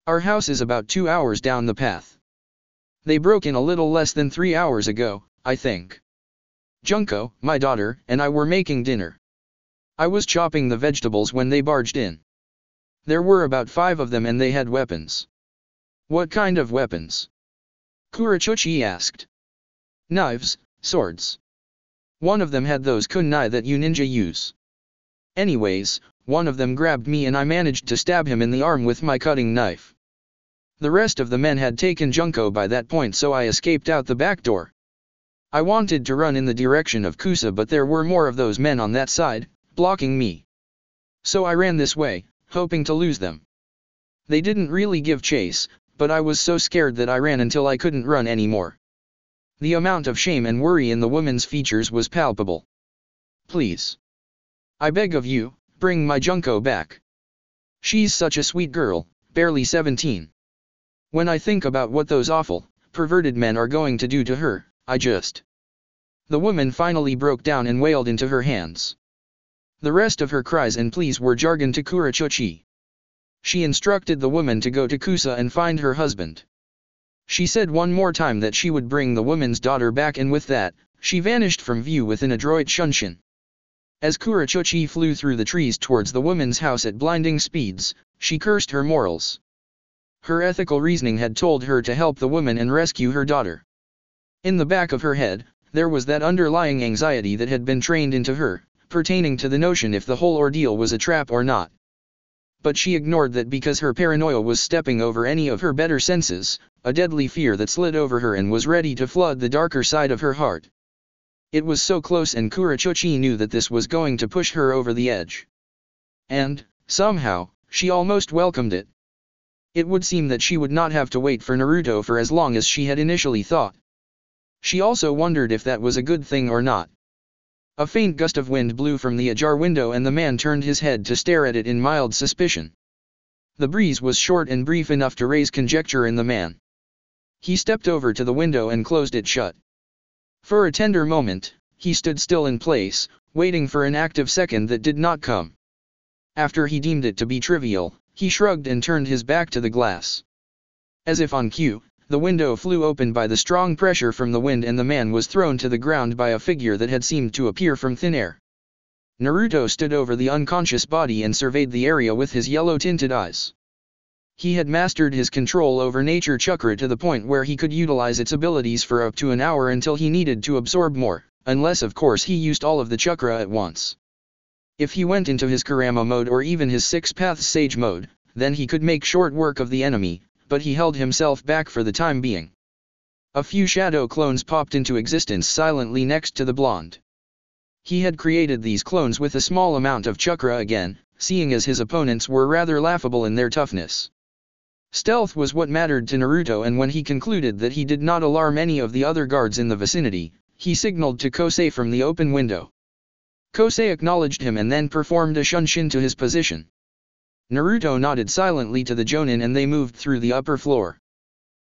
Our house is about 2 hours down the path. They broke in a little less than 3 hours ago, I think. Junko, my daughter, and I were making dinner. I was chopping the vegetables when they barged in. There were about 5 of them and they had weapons." "What kind of weapons?" Kurachuchi asked. "Knives, swords. One of them had those kunai that you ninja use." Anyways, one of them grabbed me and I managed to stab him in the arm with my cutting knife. The rest of the men had taken Junko by that point, so I escaped out the back door. I wanted to run in the direction of Kusa, but there were more of those men on that side, blocking me. So I ran this way, hoping to lose them. They didn't really give chase, but I was so scared that I ran until I couldn't run anymore. The amount of shame and worry in the woman's features was palpable. Please. I beg of you, bring my Junko back. She's such a sweet girl, barely 17. When I think about what those awful, perverted men are going to do to her, I just... The woman finally broke down and wailed into her hands. The rest of her cries and pleas were jargon to Kurachochi. She instructed the woman to go to Kusa and find her husband. She said one more time that she would bring the woman's daughter back, and with that, she vanished from view with an adroit shunshin. As Kurachochi flew through the trees towards the woman's house at blinding speeds, she cursed her morals. Her ethical reasoning had told her to help the woman and rescue her daughter. In the back of her head, there was that underlying anxiety that had been trained into her, pertaining to the notion if the whole ordeal was a trap or not. But she ignored that because her paranoia was stepping over any of her better senses, a deadly fear that slid over her and was ready to flood the darker side of her heart. It was so close, and Kurachochi knew that this was going to push her over the edge. And, somehow, she almost welcomed it. It would seem that she would not have to wait for Naruto for as long as she had initially thought. She also wondered if that was a good thing or not. A faint gust of wind blew from the ajar window and the man turned his head to stare at it in mild suspicion. The breeze was short and brief enough to raise conjecture in the man. He stepped over to the window and closed it shut. For a tender moment, he stood still in place, waiting for an active second that did not come. After he deemed it to be trivial, he shrugged and turned his back to the glass. As if on cue, the window flew open by the strong pressure from the wind and the man was thrown to the ground by a figure that had seemed to appear from thin air. Naruto stood over the unconscious body and surveyed the area with his yellow-tinted eyes. He had mastered his control over nature chakra to the point where he could utilize its abilities for up to an hour until he needed to absorb more, unless of course he used all of the chakra at once. If he went into his Kurama mode or even his Six Paths Sage mode, then he could make short work of the enemy, but he held himself back for the time being. A few shadow clones popped into existence silently next to the blonde. He had created these clones with a small amount of chakra again, seeing as his opponents were rather laughable in their toughness. Stealth was what mattered to Naruto, and when he concluded that he did not alarm any of the other guards in the vicinity, he signaled to Kosei from the open window. Kosei acknowledged him and then performed a shunshin to his position. Naruto nodded silently to the jonin and they moved through the upper floor.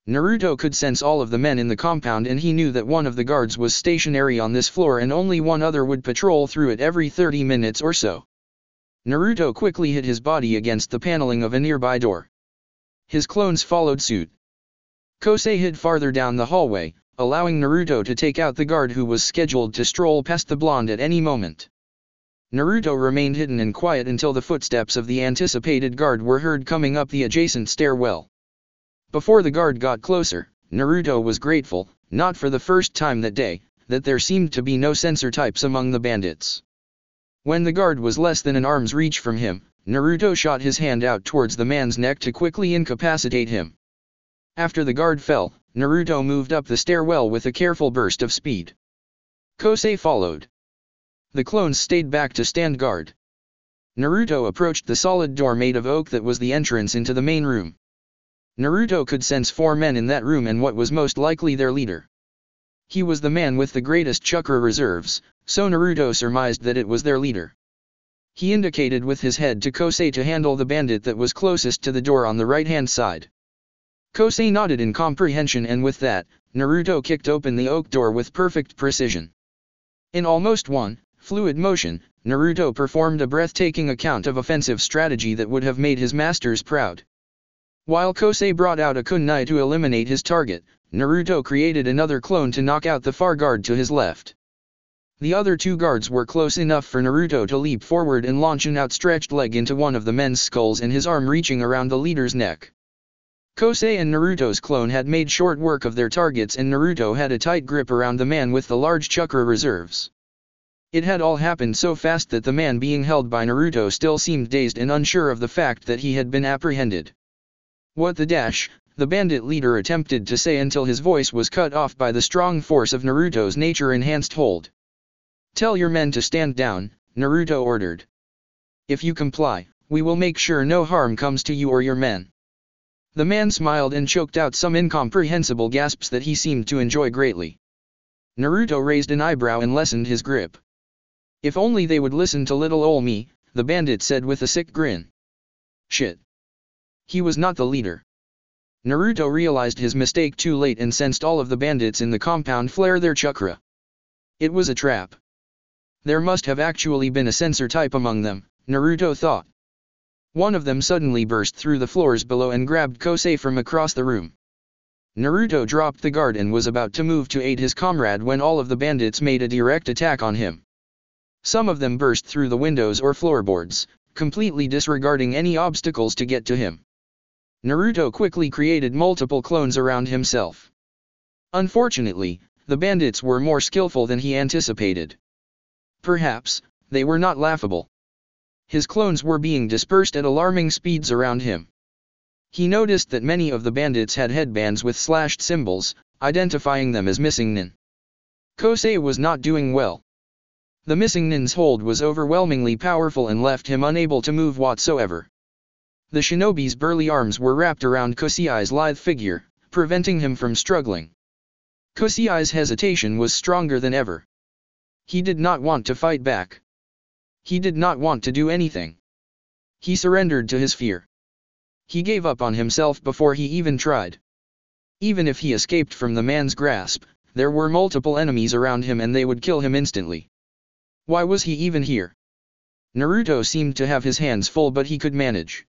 Naruto could sense all of the men in the compound, and he knew that one of the guards was stationary on this floor and only one other would patrol through it every 30 minutes or so. Naruto quickly hit his body against the paneling of a nearby door. His clones followed suit. Kosei hid farther down the hallway, allowing Naruto to take out the guard who was scheduled to stroll past the blonde at any moment. Naruto remained hidden and quiet until the footsteps of the anticipated guard were heard coming up the adjacent stairwell. Before the guard got closer, Naruto was grateful, not for the first time that day, that there seemed to be no sensor types among the bandits. When the guard was less than an arm's reach from him, Naruto shot his hand out towards the man's neck to quickly incapacitate him. After the guard fell, Naruto moved up the stairwell with a careful burst of speed. Kosei followed. The clones stayed back to stand guard. Naruto approached the solid door made of oak that was the entrance into the main room. Naruto could sense 4 men in that room and what was most likely their leader. He was the man with the greatest chakra reserves, so Naruto surmised that it was their leader. He indicated with his head to Kosei to handle the bandit that was closest to the door on the right-hand side. Kosei nodded in comprehension, and with that, Naruto kicked open the oak door with perfect precision. In almost one fluid motion, Naruto performed a breathtaking account of offensive strategy that would have made his masters proud. While Kosei brought out a kunai to eliminate his target, Naruto created another clone to knock out the far guard to his left. The other 2 guards were close enough for Naruto to leap forward and launch an outstretched leg into one of the men's skulls and his arm reaching around the leader's neck. Kosei and Naruto's clone had made short work of their targets, and Naruto had a tight grip around the man with the large chakra reserves. It had all happened so fast that the man being held by Naruto still seemed dazed and unsure of the fact that he had been apprehended. What the dash, the bandit leader attempted to say until his voice was cut off by the strong force of Naruto's nature-enhanced hold. Tell your men to stand down, Naruto ordered. If you comply, we will make sure no harm comes to you or your men. The man smiled and choked out some incomprehensible gasps that he seemed to enjoy greatly. Naruto raised an eyebrow and lessened his grip. If only they would listen to little ol' me, the bandit said with a sick grin. Shit. He was not the leader. Naruto realized his mistake too late and sensed all of the bandits in the compound flare their chakra. It was a trap. There must have actually been a censor type among them, Naruto thought. One of them suddenly burst through the floors below and grabbed Kosei from across the room. Naruto dropped the guard and was about to move to aid his comrade when all of the bandits made a direct attack on him. Some of them burst through the windows or floorboards, completely disregarding any obstacles to get to him. Naruto quickly created multiple clones around himself. Unfortunately, the bandits were more skillful than he anticipated. Perhaps, they were not laughable. His clones were being dispersed at alarming speeds around him. He noticed that many of the bandits had headbands with slashed symbols, identifying them as missing nin. Kosei was not doing well. The missing nin's hold was overwhelmingly powerful and left him unable to move whatsoever. The shinobi's burly arms were wrapped around Kosei's lithe figure, preventing him from struggling. Kosei's hesitation was stronger than ever. He did not want to fight back. He did not want to do anything. He surrendered to his fear. He gave up on himself before he even tried. Even if he escaped from the man's grasp, there were multiple enemies around him and they would kill him instantly. Why was he even here? Naruto seemed to have his hands full, but he could manage.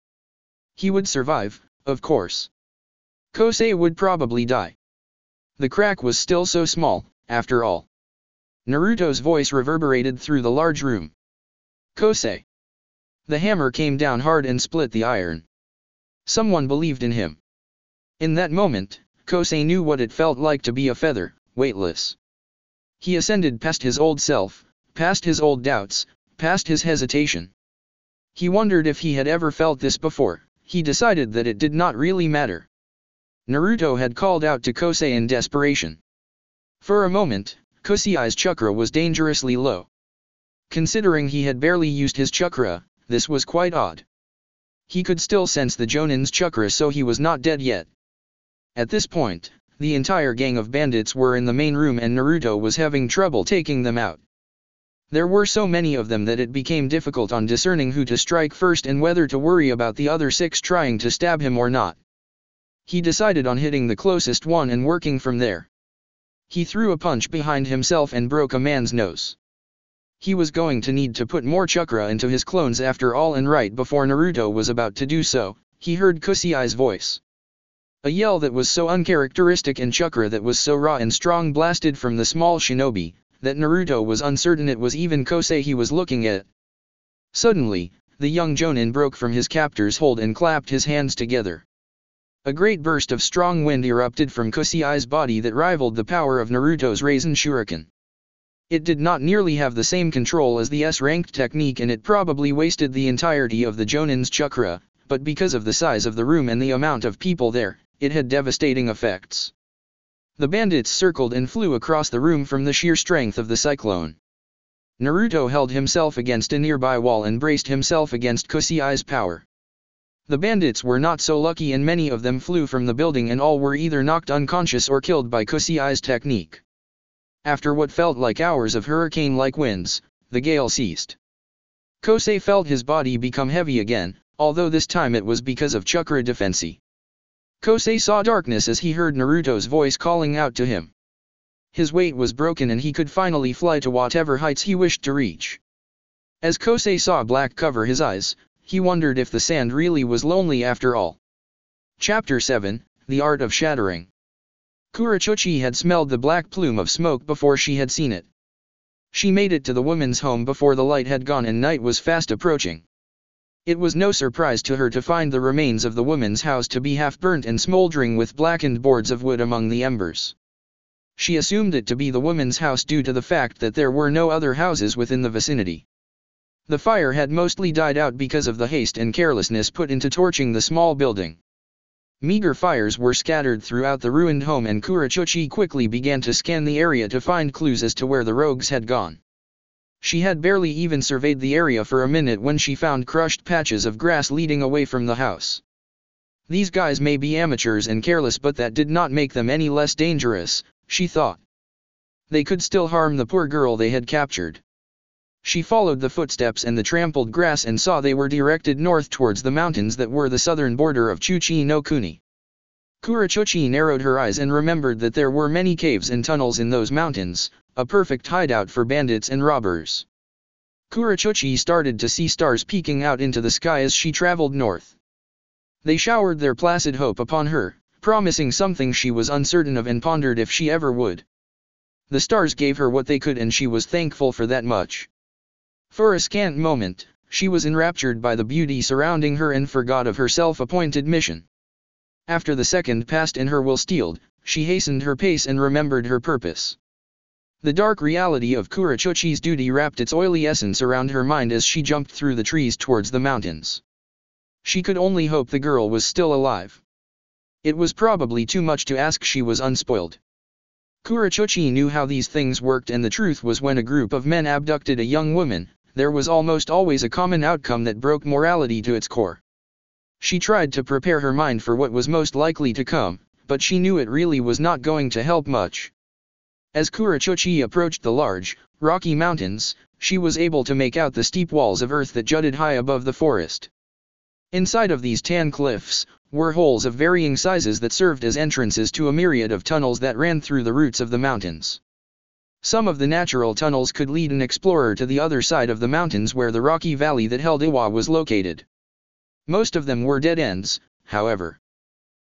He would survive, of course. Kosei would probably die. The crack was still so small, after all. Naruto's voice reverberated through the large room. Kosei. The hammer came down hard and split the iron. Someone believed in him. In that moment, Kosei knew what it felt like to be a feather, weightless. He ascended past his old self, past his old doubts, past his hesitation. He wondered if he had ever felt this before. He decided that it did not really matter. Naruto had called out to Kosei in desperation. For a moment, Kosei's chakra was dangerously low. Considering he had barely used his chakra, this was quite odd. He could still sense the Jonin's chakra, so he was not dead yet. At this point, the entire gang of bandits were in the main room and Naruto was having trouble taking them out. There were so many of them that it became difficult on discerning who to strike first and whether to worry about the other 6 trying to stab him or not. He decided on hitting the closest one and working from there. He threw a punch behind himself and broke a man's nose. He was going to need to put more chakra into his clones after all, and right before Naruto was about to do so, he heard Kosei's voice. A yell that was so uncharacteristic and chakra that was so raw and strong blasted from the small shinobi, that Naruto was uncertain it was even Kosei he was looking at. Suddenly, the young Jonin broke from his captor's hold and clapped his hands together. A great burst of strong wind erupted from Kosei's body that rivaled the power of Naruto's Rasen Shuriken. It did not nearly have the same control as the S-ranked technique and it probably wasted the entirety of the Jonin's chakra, but because of the size of the room and the amount of people there, it had devastating effects. The bandits circled and flew across the room from the sheer strength of the cyclone. Naruto held himself against a nearby wall and braced himself against Kosei's power. The bandits were not so lucky and many of them flew from the building and all were either knocked unconscious or killed by Kosei's technique. After what felt like hours of hurricane-like winds, the gale ceased. Kosei felt his body become heavy again, although this time it was because of chakra defense. Kosei saw darkness as he heard Naruto's voice calling out to him. His weight was broken and he could finally fly to whatever heights he wished to reach. As Kosei saw black cover his eyes, he wondered if the sand really was lonely after all. Chapter 7, The Art of Shattering. Kurochuchi had smelled the black plume of smoke before she had seen it. She made it to the woman's home before the light had gone and night was fast approaching. It was no surprise to her to find the remains of the woman's house to be half burnt and smoldering with blackened boards of wood among the embers. She assumed it to be the woman's house due to the fact that there were no other houses within the vicinity. The fire had mostly died out because of the haste and carelessness put into torching the small building. Meager fires were scattered throughout the ruined home, and Kurochuchi quickly began to scan the area to find clues as to where the rogues had gone. She had barely even surveyed the area for a minute when she found crushed patches of grass leading away from the house. These guys may be amateurs and careless, but that did not make them any less dangerous, she thought. They could still harm the poor girl they had captured. She followed the footsteps and the trampled grass and saw they were directed north towards the mountains that were the southern border of Chuchi no Kuni. Kurochuchi narrowed her eyes and remembered that there were many caves and tunnels in those mountains, a perfect hideout for bandits and robbers. Kurochuchi started to see stars peeking out into the sky as she traveled north. They showered their placid hope upon her, promising something she was uncertain of and pondered if she ever would. The stars gave her what they could, and she was thankful for that much. For a scant moment, she was enraptured by the beauty surrounding her and forgot of her self-appointed mission. After the second passed and her will steeled, she hastened her pace and remembered her purpose. The dark reality of Kurochuchi's duty wrapped its oily essence around her mind as she jumped through the trees towards the mountains. She could only hope the girl was still alive. It was probably too much to ask she was unspoiled. Kurochuchi knew how these things worked, and the truth was, when a group of men abducted a young woman, there was almost always a common outcome that broke morality to its core. She tried to prepare her mind for what was most likely to come, but she knew it really was not going to help much. As Kurochuchi approached the large, rocky mountains, she was able to make out the steep walls of earth that jutted high above the forest. Inside of these tan cliffs were holes of varying sizes that served as entrances to a myriad of tunnels that ran through the roots of the mountains. Some of the natural tunnels could lead an explorer to the other side of the mountains where the rocky valley that held Iwa was located. Most of them were dead ends, however.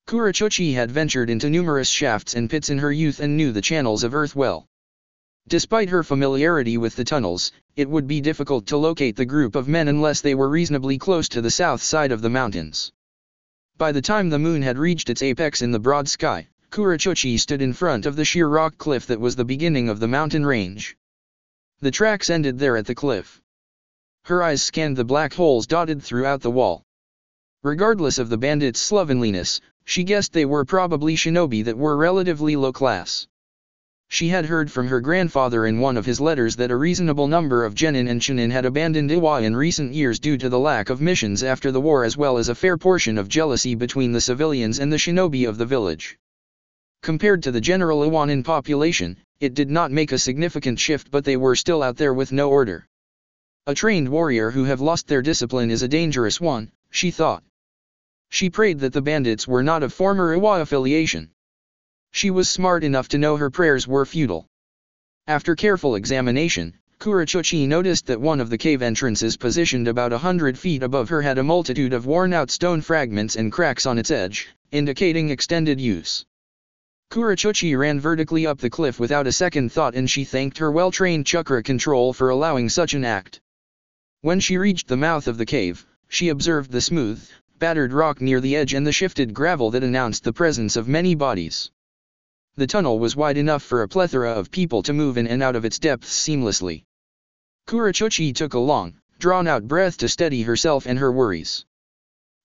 Kurochuchi had ventured into numerous shafts and pits in her youth and knew the channels of earth well. Despite her familiarity with the tunnels, it would be difficult to locate the group of men unless they were reasonably close to the south side of the mountains. By the time the moon had reached its apex in the broad sky, Kurochuchi stood in front of the sheer rock cliff that was the beginning of the mountain range. The tracks ended there at the cliff. Her eyes scanned the black holes dotted throughout the wall. Regardless of the bandits' slovenliness, she guessed they were probably shinobi that were relatively low class. She had heard from her grandfather in one of his letters that a reasonable number of genin and chunin had abandoned Iwa in recent years due to the lack of missions after the war, as well as a fair portion of jealousy between the civilians and the shinobi of the village. Compared to the general Iwanan population, it did not make a significant shift, but they were still out there with no order. A trained warrior who have lost their discipline is a dangerous one, she thought. She prayed that the bandits were not of former Iwa affiliation. She was smart enough to know her prayers were futile. After careful examination, Kurochuchi noticed that one of the cave entrances positioned about 100 feet above her had a multitude of worn-out stone fragments and cracks on its edge, indicating extended use. Kurochuchi ran vertically up the cliff without a second thought, and she thanked her well-trained chakra control for allowing such an act. When she reached the mouth of the cave, she observed the smooth, battered rock near the edge and the shifted gravel that announced the presence of many bodies. The tunnel was wide enough for a plethora of people to move in and out of its depths seamlessly. Kurochuchi took a long, drawn-out breath to steady herself and her worries.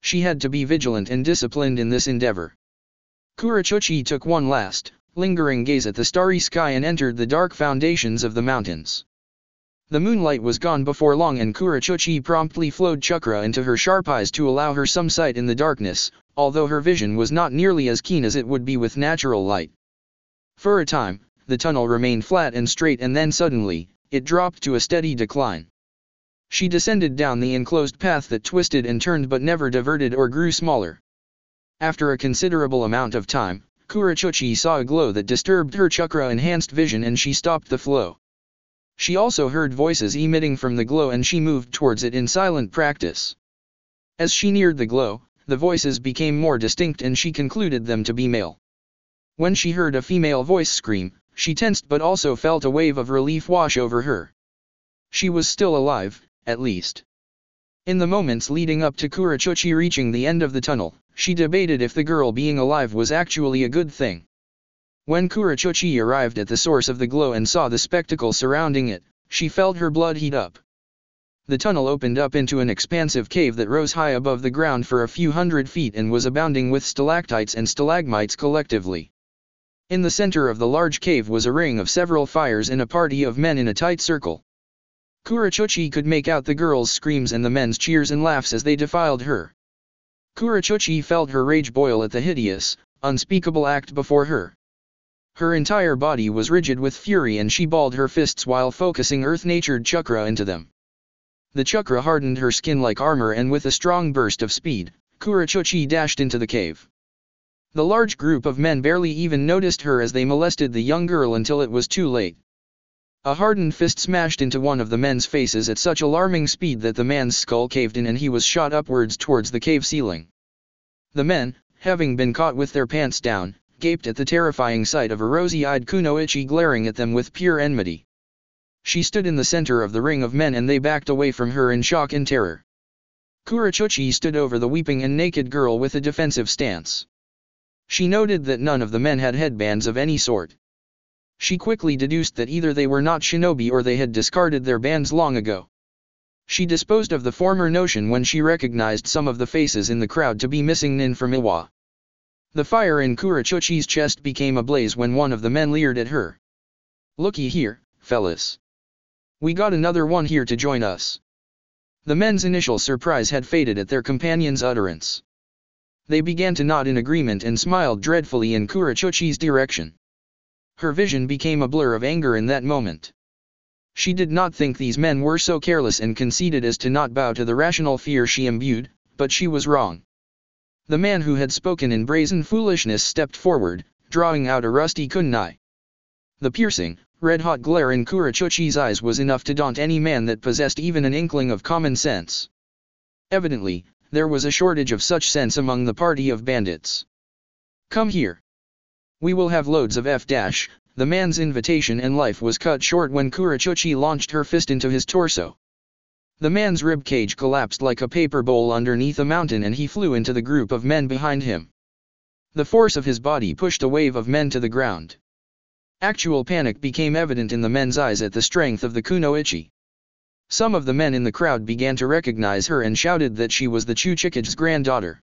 She had to be vigilant and disciplined in this endeavor. Kurochuchi took one last, lingering gaze at the starry sky and entered the dark foundations of the mountains. The moonlight was gone before long, and Kurochuchi promptly flowed chakra into her sharp eyes to allow her some sight in the darkness, although her vision was not nearly as keen as it would be with natural light. For a time, the tunnel remained flat and straight, and then suddenly, it dropped to a steady decline. She descended down the enclosed path that twisted and turned but never diverted or grew smaller. After a considerable amount of time, Kurochuchi saw a glow that disturbed her chakra-enhanced vision, and she stopped the flow. She also heard voices emitting from the glow, and she moved towards it in silent practice. As she neared the glow, the voices became more distinct and she concluded them to be male. When she heard a female voice scream, she tensed but also felt a wave of relief wash over her. She was still alive, at least. In the moments leading up to Kurochuchi reaching the end of the tunnel, she debated if the girl being alive was actually a good thing. When Kurochuchi arrived at the source of the glow and saw the spectacle surrounding it, she felt her blood heat up. The tunnel opened up into an expansive cave that rose high above the ground for a few hundred feet and was abounding with stalactites and stalagmites collectively. In the center of the large cave was a ring of several fires and a party of men in a tight circle. Kurochuchi could make out the girls' screams and the men's cheers and laughs as they defiled her. Kurochuchi felt her rage boil at the hideous, unspeakable act before her. Her entire body was rigid with fury and she balled her fists while focusing earth-natured chakra into them. The chakra hardened her skin like armor and with a strong burst of speed, Kurochuchi dashed into the cave. The large group of men barely even noticed her as they molested the young girl until it was too late. A hardened fist smashed into one of the men's faces at such alarming speed that the man's skull caved in and he was shot upwards towards the cave ceiling. The men, having been caught with their pants down, gaped at the terrifying sight of a rosy-eyed Kunoichi glaring at them with pure enmity. She stood in the center of the ring of men and they backed away from her in shock and terror. Kurochuchi stood over the weeping and naked girl with a defensive stance. She noted that none of the men had headbands of any sort. She quickly deduced that either they were not shinobi or they had discarded their bands long ago. She disposed of the former notion when she recognized some of the faces in the crowd to be missing nin from Iwa. The fire in Kurochuchi's chest became ablaze when one of the men leered at her. "Looky here, fellas. We got another one here to join us." The men's initial surprise had faded at their companion's utterance. They began to nod in agreement and smiled dreadfully in Kurochuchi's direction. Her vision became a blur of anger in that moment. She did not think these men were so careless and conceited as to not bow to the rational fear she imbued, but she was wrong. The man who had spoken in brazen foolishness stepped forward, drawing out a rusty kunai. The piercing, red-hot glare in Kurochuchi's eyes was enough to daunt any man that possessed even an inkling of common sense. Evidently, there was a shortage of such sense among the party of bandits. "Come here. We will have loads of F-." The man's invitation and life was cut short when Kurochuchi launched her fist into his torso. The man's rib cage collapsed like a paper bowl underneath a mountain and he flew into the group of men behind him. The force of his body pushed a wave of men to the ground. Actual panic became evident in the men's eyes at the strength of the kunoichi. Some of the men in the crowd began to recognize her and shouted that she was the Chuchikage's granddaughter.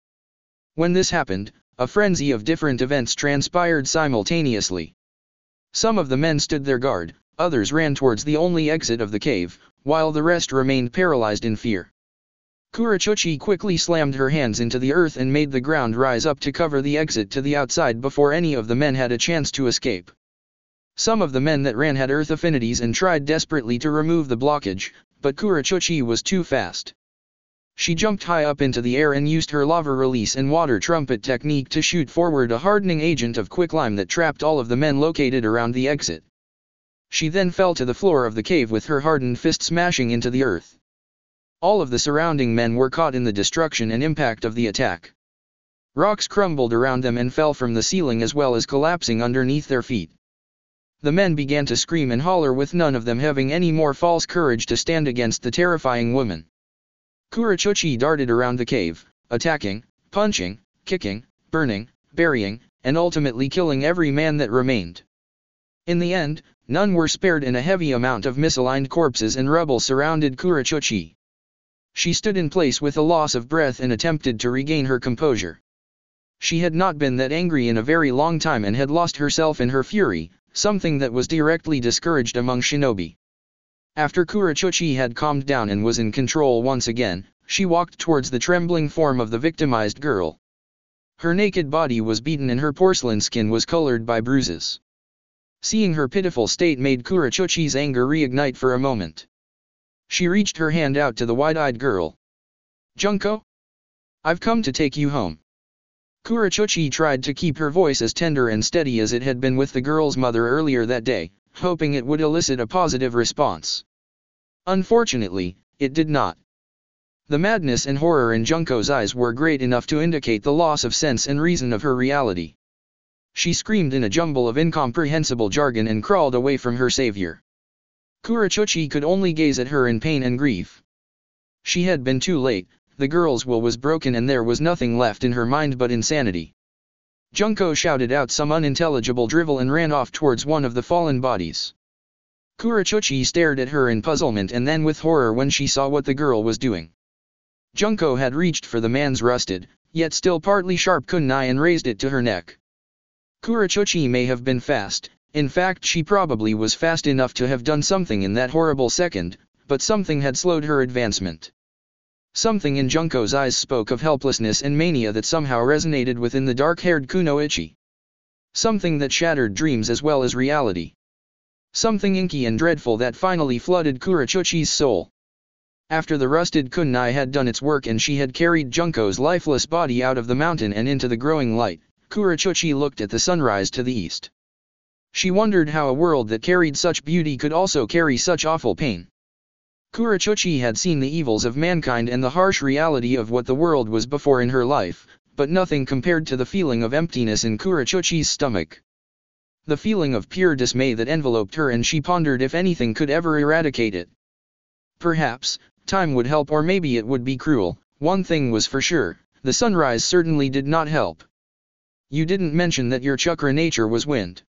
When this happened, a frenzy of different events transpired simultaneously. Some of the men stood their guard, others ran towards the only exit of the cave, while the rest remained paralyzed in fear. Kurochuchi quickly slammed her hands into the earth and made the ground rise up to cover the exit to the outside before any of the men had a chance to escape. Some of the men that ran had earth affinities and tried desperately to remove the blockage, but Kurochuchi was too fast. She jumped high up into the air and used her lava release and water trumpet technique to shoot forward a hardening agent of quicklime that trapped all of the men located around the exit. She then fell to the floor of the cave with her hardened fist smashing into the earth. All of the surrounding men were caught in the destruction and impact of the attack. Rocks crumbled around them and fell from the ceiling as well as collapsing underneath their feet. The men began to scream and holler with none of them having any more false courage to stand against the terrifying woman. Kurochuchi darted around the cave, attacking, punching, kicking, burning, burying, and ultimately killing every man that remained. In the end, none were spared and a heavy amount of misaligned corpses and rubble surrounded Kurochuchi. She stood in place with a loss of breath and attempted to regain her composure. She had not been that angry in a very long time and had lost herself in her fury, something that was directly discouraged among shinobi. After Kurochuchi had calmed down and was in control once again, she walked towards the trembling form of the victimized girl. Her naked body was beaten and her porcelain skin was colored by bruises. Seeing her pitiful state made Kurochuchi's anger reignite for a moment. She reached her hand out to the wide-eyed girl. "Junko? I've come to take you home." Kurochuchi tried to keep her voice as tender and steady as it had been with the girl's mother earlier that day, hoping it would elicit a positive response. Unfortunately, it did not. The madness and horror in Junko's eyes were great enough to indicate the loss of sense and reason of her reality. She screamed in a jumble of incomprehensible jargon and crawled away from her savior. Kurochuchi could only gaze at her in pain and grief. She had been too late, the girl's will was broken and there was nothing left in her mind but insanity. Junko shouted out some unintelligible drivel and ran off towards one of the fallen bodies. Kurochuchi stared at her in puzzlement and then with horror when she saw what the girl was doing. Junko had reached for the man's rusted, yet still partly sharp kunai and raised it to her neck. Kurochuchi may have been fast, in fact she probably was fast enough to have done something in that horrible second, but something had slowed her advancement. Something in Junko's eyes spoke of helplessness and mania that somehow resonated within the dark-haired kunoichi. Something that shattered dreams as well as reality. Something inky and dreadful that finally flooded Kurochuchi's soul. After the rusted kunai had done its work and she had carried Junko's lifeless body out of the mountain and into the growing light, Kurochuchi looked at the sunrise to the east. She wondered how a world that carried such beauty could also carry such awful pain. Kurochuchi had seen the evils of mankind and the harsh reality of what the world was before in her life, but nothing compared to the feeling of emptiness in Kurochuchi's stomach. The feeling of pure dismay that enveloped her, and she pondered if anything could ever eradicate it. Perhaps, time would help, or maybe it would be cruel. One thing was for sure, the sunrise certainly did not help. You didn't mention that your chakra nature was wind.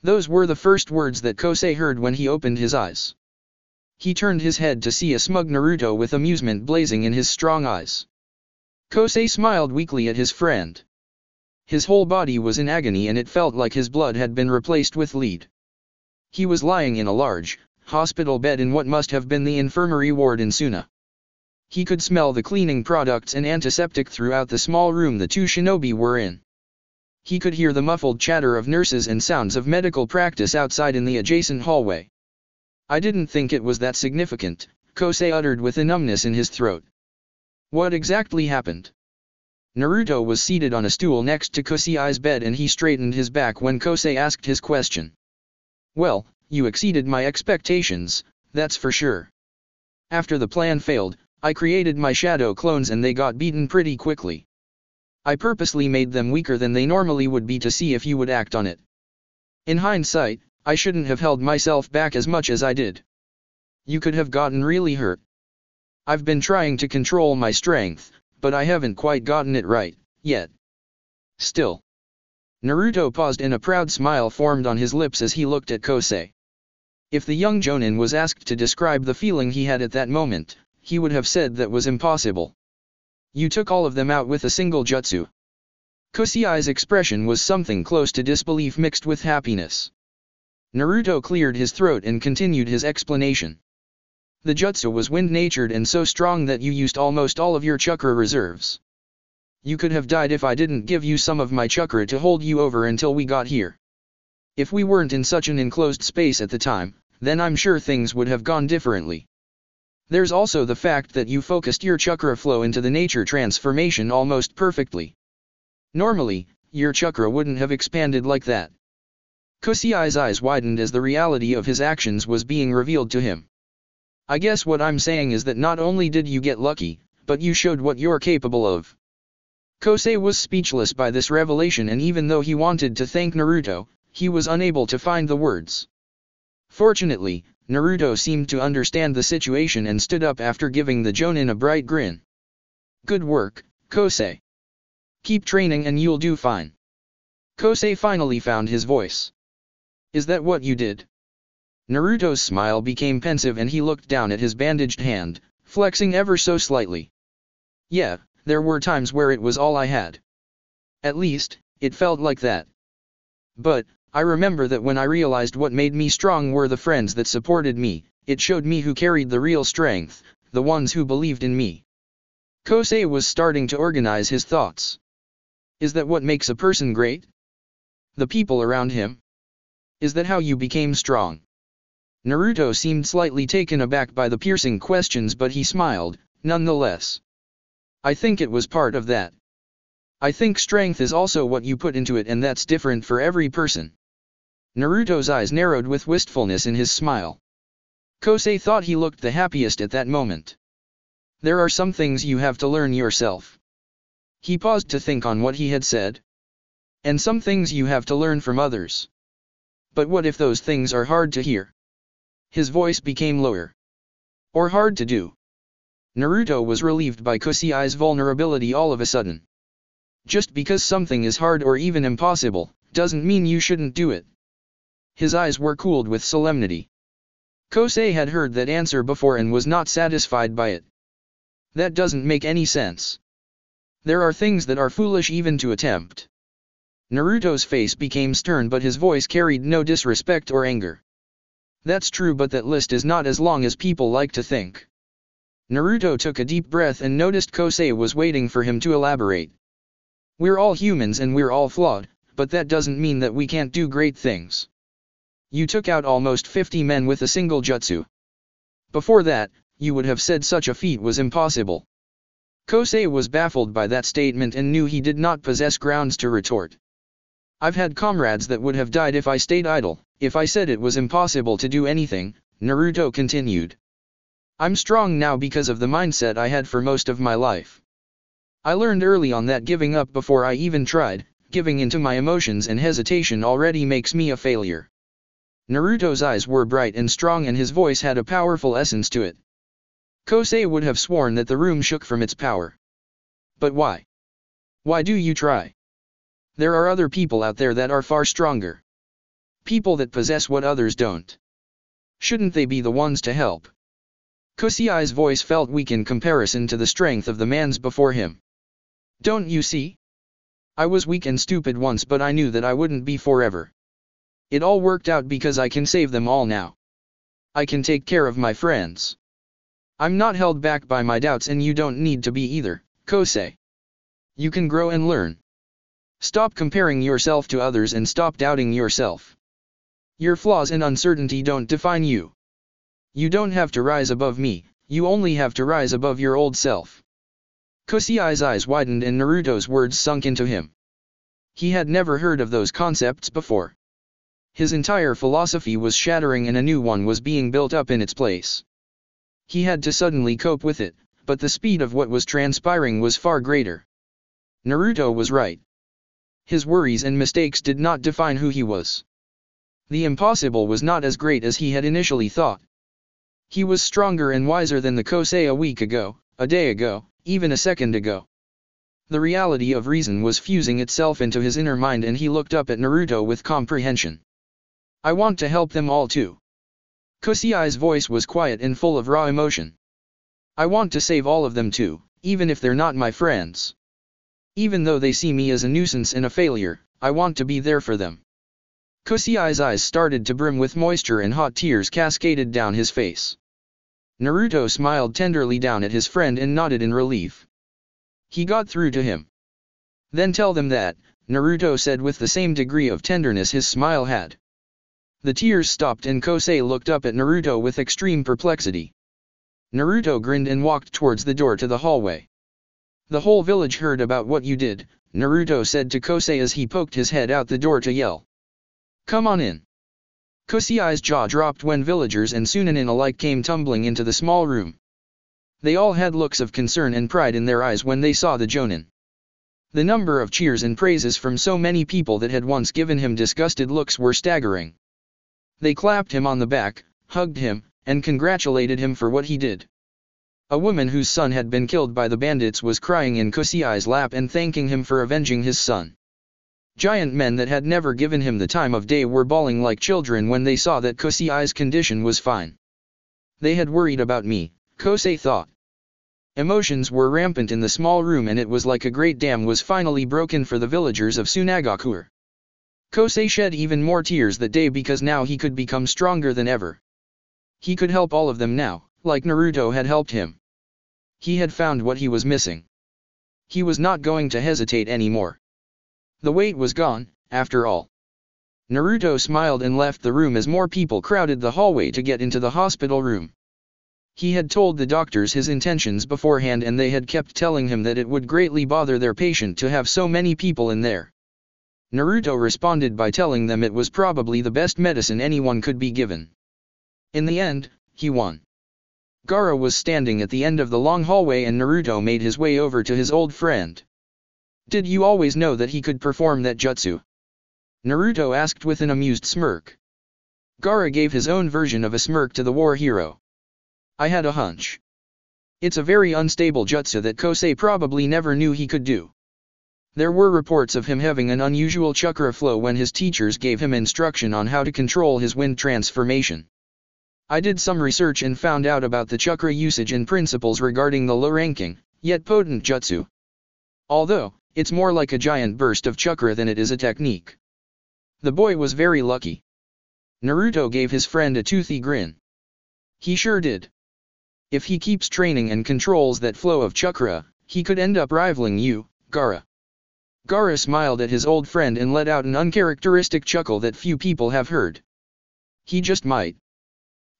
Those were the first words that Kosei heard when he opened his eyes. He turned his head to see a smug Naruto with amusement blazing in his strong eyes. Kosei smiled weakly at his friend. His whole body was in agony and it felt like his blood had been replaced with lead. He was lying in a large, hospital bed in what must have been the infirmary ward in Suna. He could smell the cleaning products and antiseptic throughout the small room the two shinobi were in. He could hear the muffled chatter of nurses and sounds of medical practice outside in the adjacent hallway. I didn't think it was that significant, Kosei uttered with a numbness in his throat. What exactly happened? Naruto was seated on a stool next to Kosei's bed and he straightened his back when Kosei asked his question. Well, you exceeded my expectations, that's for sure. After the plan failed, I created my shadow clones and they got beaten pretty quickly. I purposely made them weaker than they normally would be to see if you would act on it. In hindsight, I shouldn't have held myself back as much as I did. You could have gotten really hurt. I've been trying to control my strength, but I haven't quite gotten it right, yet. Still. Naruto paused and a proud smile formed on his lips as he looked at Kosei. If the young jonin was asked to describe the feeling he had at that moment, he would have said that was impossible. You took all of them out with a single jutsu. Kosei's expression was something close to disbelief mixed with happiness. Naruto cleared his throat and continued his explanation. The jutsu was wind-natured and so strong that you used almost all of your chakra reserves. You could have died if I didn't give you some of my chakra to hold you over until we got here. If we weren't in such an enclosed space at the time, then I'm sure things would have gone differently. There's also the fact that you focused your chakra flow into the nature transformation almost perfectly. Normally, your chakra wouldn't have expanded like that. Kosei's eyes widened as the reality of his actions was being revealed to him. I guess what I'm saying is that not only did you get lucky, but you showed what you're capable of. Kosei was speechless by this revelation, and even though he wanted to thank Naruto, he was unable to find the words. Fortunately, Naruto seemed to understand the situation and stood up after giving the jonin a bright grin. Good work, Kosei. Keep training and you'll do fine. Kosei finally found his voice. Is that what you did? Naruto's smile became pensive and he looked down at his bandaged hand, flexing ever so slightly. Yeah, there were times where it was all I had. At least, it felt like that. But, I remember that when I realized what made me strong were the friends that supported me, it showed me who carried the real strength, the ones who believed in me. Kosei was starting to organize his thoughts. Is that what makes a person great? The people around him? Is that how you became strong? Naruto seemed slightly taken aback by the piercing questions, but he smiled, nonetheless. I think it was part of that. I think strength is also what you put into it, and that's different for every person. Naruto's eyes narrowed with wistfulness in his smile. Kosei thought he looked the happiest at that moment. There are some things you have to learn yourself. He paused to think on what he had said. And some things you have to learn from others. But what if those things are hard to hear? His voice became lower. Or hard to do. Naruto was relieved by Kosei's vulnerability all of a sudden. Just because something is hard or even impossible, doesn't mean you shouldn't do it. His eyes were cooled with solemnity. Kosei had heard that answer before and was not satisfied by it. That doesn't make any sense. There are things that are foolish even to attempt. Naruto's face became stern but his voice carried no disrespect or anger. That's true, but that list is not as long as people like to think. Naruto took a deep breath and noticed Kosei was waiting for him to elaborate. We're all humans and we're all flawed, but that doesn't mean that we can't do great things. You took out almost 50 men with a single jutsu. Before that, you would have said such a feat was impossible. Kosei was baffled by that statement and knew he did not possess grounds to retort. I've had comrades that would have died if I stayed idle, if I said it was impossible to do anything, Naruto continued. I'm strong now because of the mindset I had for most of my life. I learned early on that giving up before I even tried, giving into my emotions and hesitation already makes me a failure. Naruto's eyes were bright and strong and his voice had a powerful essence to it. Kosei would have sworn that the room shook from its power. But why? Why do you try? There are other people out there that are far stronger. People that possess what others don't. Shouldn't they be the ones to help? Kosei's voice felt weak in comparison to the strength of the man's before him. Don't you see? I was weak and stupid once, but I knew that I wouldn't be forever. It all worked out because I can save them all now. I can take care of my friends. I'm not held back by my doubts and you don't need to be either, Kosei. You can grow and learn. Stop comparing yourself to others and stop doubting yourself. Your flaws and uncertainty don't define you. You don't have to rise above me, you only have to rise above your old self. Kosei's eyes widened and Naruto's words sunk into him. He had never heard of those concepts before. His entire philosophy was shattering and a new one was being built up in its place. He had to suddenly cope with it, but the speed of what was transpiring was far greater. Naruto was right. His worries and mistakes did not define who he was. The impossible was not as great as he had initially thought. He was stronger and wiser than the Kosei a week ago, a day ago, even a second ago. The reality of reason was fusing itself into his inner mind and he looked up at Naruto with comprehension. I want to help them all too. Kosei's voice was quiet and full of raw emotion. I want to save all of them too, even if they're not my friends. Even though they see me as a nuisance and a failure, I want to be there for them. Kosei's eyes started to brim with moisture and hot tears cascaded down his face. Naruto smiled tenderly down at his friend and nodded in relief. He got through to him. Then tell them that, Naruto said with the same degree of tenderness his smile had. The tears stopped and Kosei looked up at Naruto with extreme perplexity. Naruto grinned and walked towards the door to the hallway. The whole village heard about what you did, Naruto said to Kosei as he poked his head out the door to yell. Come on in. Kosei's jaw dropped when villagers and Sunanin alike came tumbling into the small room. They all had looks of concern and pride in their eyes when they saw the Jonin. The number of cheers and praises from so many people that had once given him disgusted looks were staggering. They clapped him on the back, hugged him, and congratulated him for what he did. A woman whose son had been killed by the bandits was crying in Kosei's lap and thanking him for avenging his son. Giant men that had never given him the time of day were bawling like children when they saw that Kosei's condition was fine. They had worried about me, Kosei thought. Emotions were rampant in the small room and it was like a great dam was finally broken for the villagers of Sunagakure. Kosei shed even more tears that day because now he could become stronger than ever. He could help all of them now, like Naruto had helped him. He had found what he was missing. He was not going to hesitate anymore. The wait was gone, after all. Naruto smiled and left the room as more people crowded the hallway to get into the hospital room. He had told the doctors his intentions beforehand and they had kept telling him that it would greatly bother their patient to have so many people in there. Naruto responded by telling them it was probably the best medicine anyone could be given. In the end, he won. Gaara was standing at the end of the long hallway and Naruto made his way over to his old friend. Did you always know that he could perform that jutsu? Naruto asked with an amused smirk. Gaara gave his own version of a smirk to the war hero. I had a hunch. It's a very unstable jutsu that Kosei probably never knew he could do. There were reports of him having an unusual chakra flow when his teachers gave him instruction on how to control his wind transformation. I did some research and found out about the chakra usage and principles regarding the low-ranking, yet potent jutsu. Although, it's more like a giant burst of chakra than it is a technique. The boy was very lucky. Naruto gave his friend a toothy grin. He sure did. If he keeps training and controls that flow of chakra, he could end up rivaling you, Gaara. Gaara smiled at his old friend and let out an uncharacteristic chuckle that few people have heard. He just might.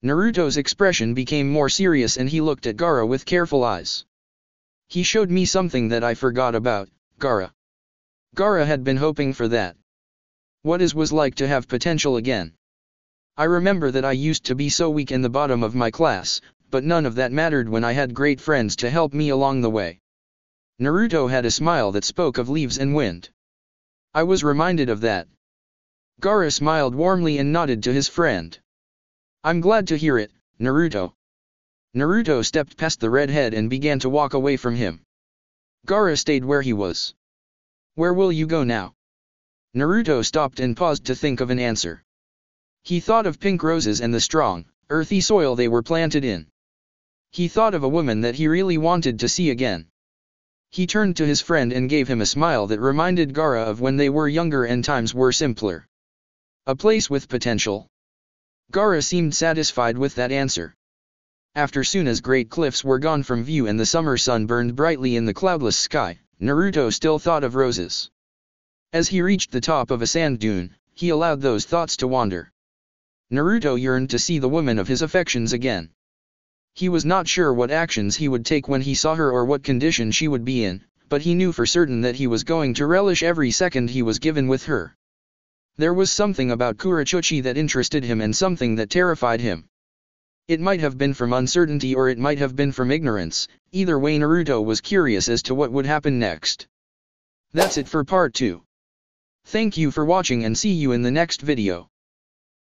Naruto's expression became more serious and he looked at Gaara with careful eyes. He showed me something that I forgot about, Gaara. Gaara had been hoping for that. What it was like to have potential again. I remember that I used to be so weak in the bottom of my class, but none of that mattered when I had great friends to help me along the way. Naruto had a smile that spoke of leaves and wind. I was reminded of that. Gaara smiled warmly and nodded to his friend. I'm glad to hear it, Naruto. Naruto stepped past the redhead and began to walk away from him. Gaara stayed where he was. Where will you go now? Naruto stopped and paused to think of an answer. He thought of pink roses and the strong, earthy soil they were planted in. He thought of a woman that he really wanted to see again. He turned to his friend and gave him a smile that reminded Gaara of when they were younger and times were simpler. A place with potential. Gaara seemed satisfied with that answer. After soon as great cliffs were gone from view and the summer sun burned brightly in the cloudless sky, Naruto still thought of roses. As he reached the top of a sand dune, he allowed those thoughts to wander. Naruto yearned to see the woman of his affections again. He was not sure what actions he would take when he saw her or what condition she would be in, but he knew for certain that he was going to relish every second he was given with her. There was something about Kurochuchi that interested him and something that terrified him. It might have been from uncertainty or it might have been from ignorance, either way Naruto was curious as to what would happen next. That's it for part 2. Thank you for watching and see you in the next video.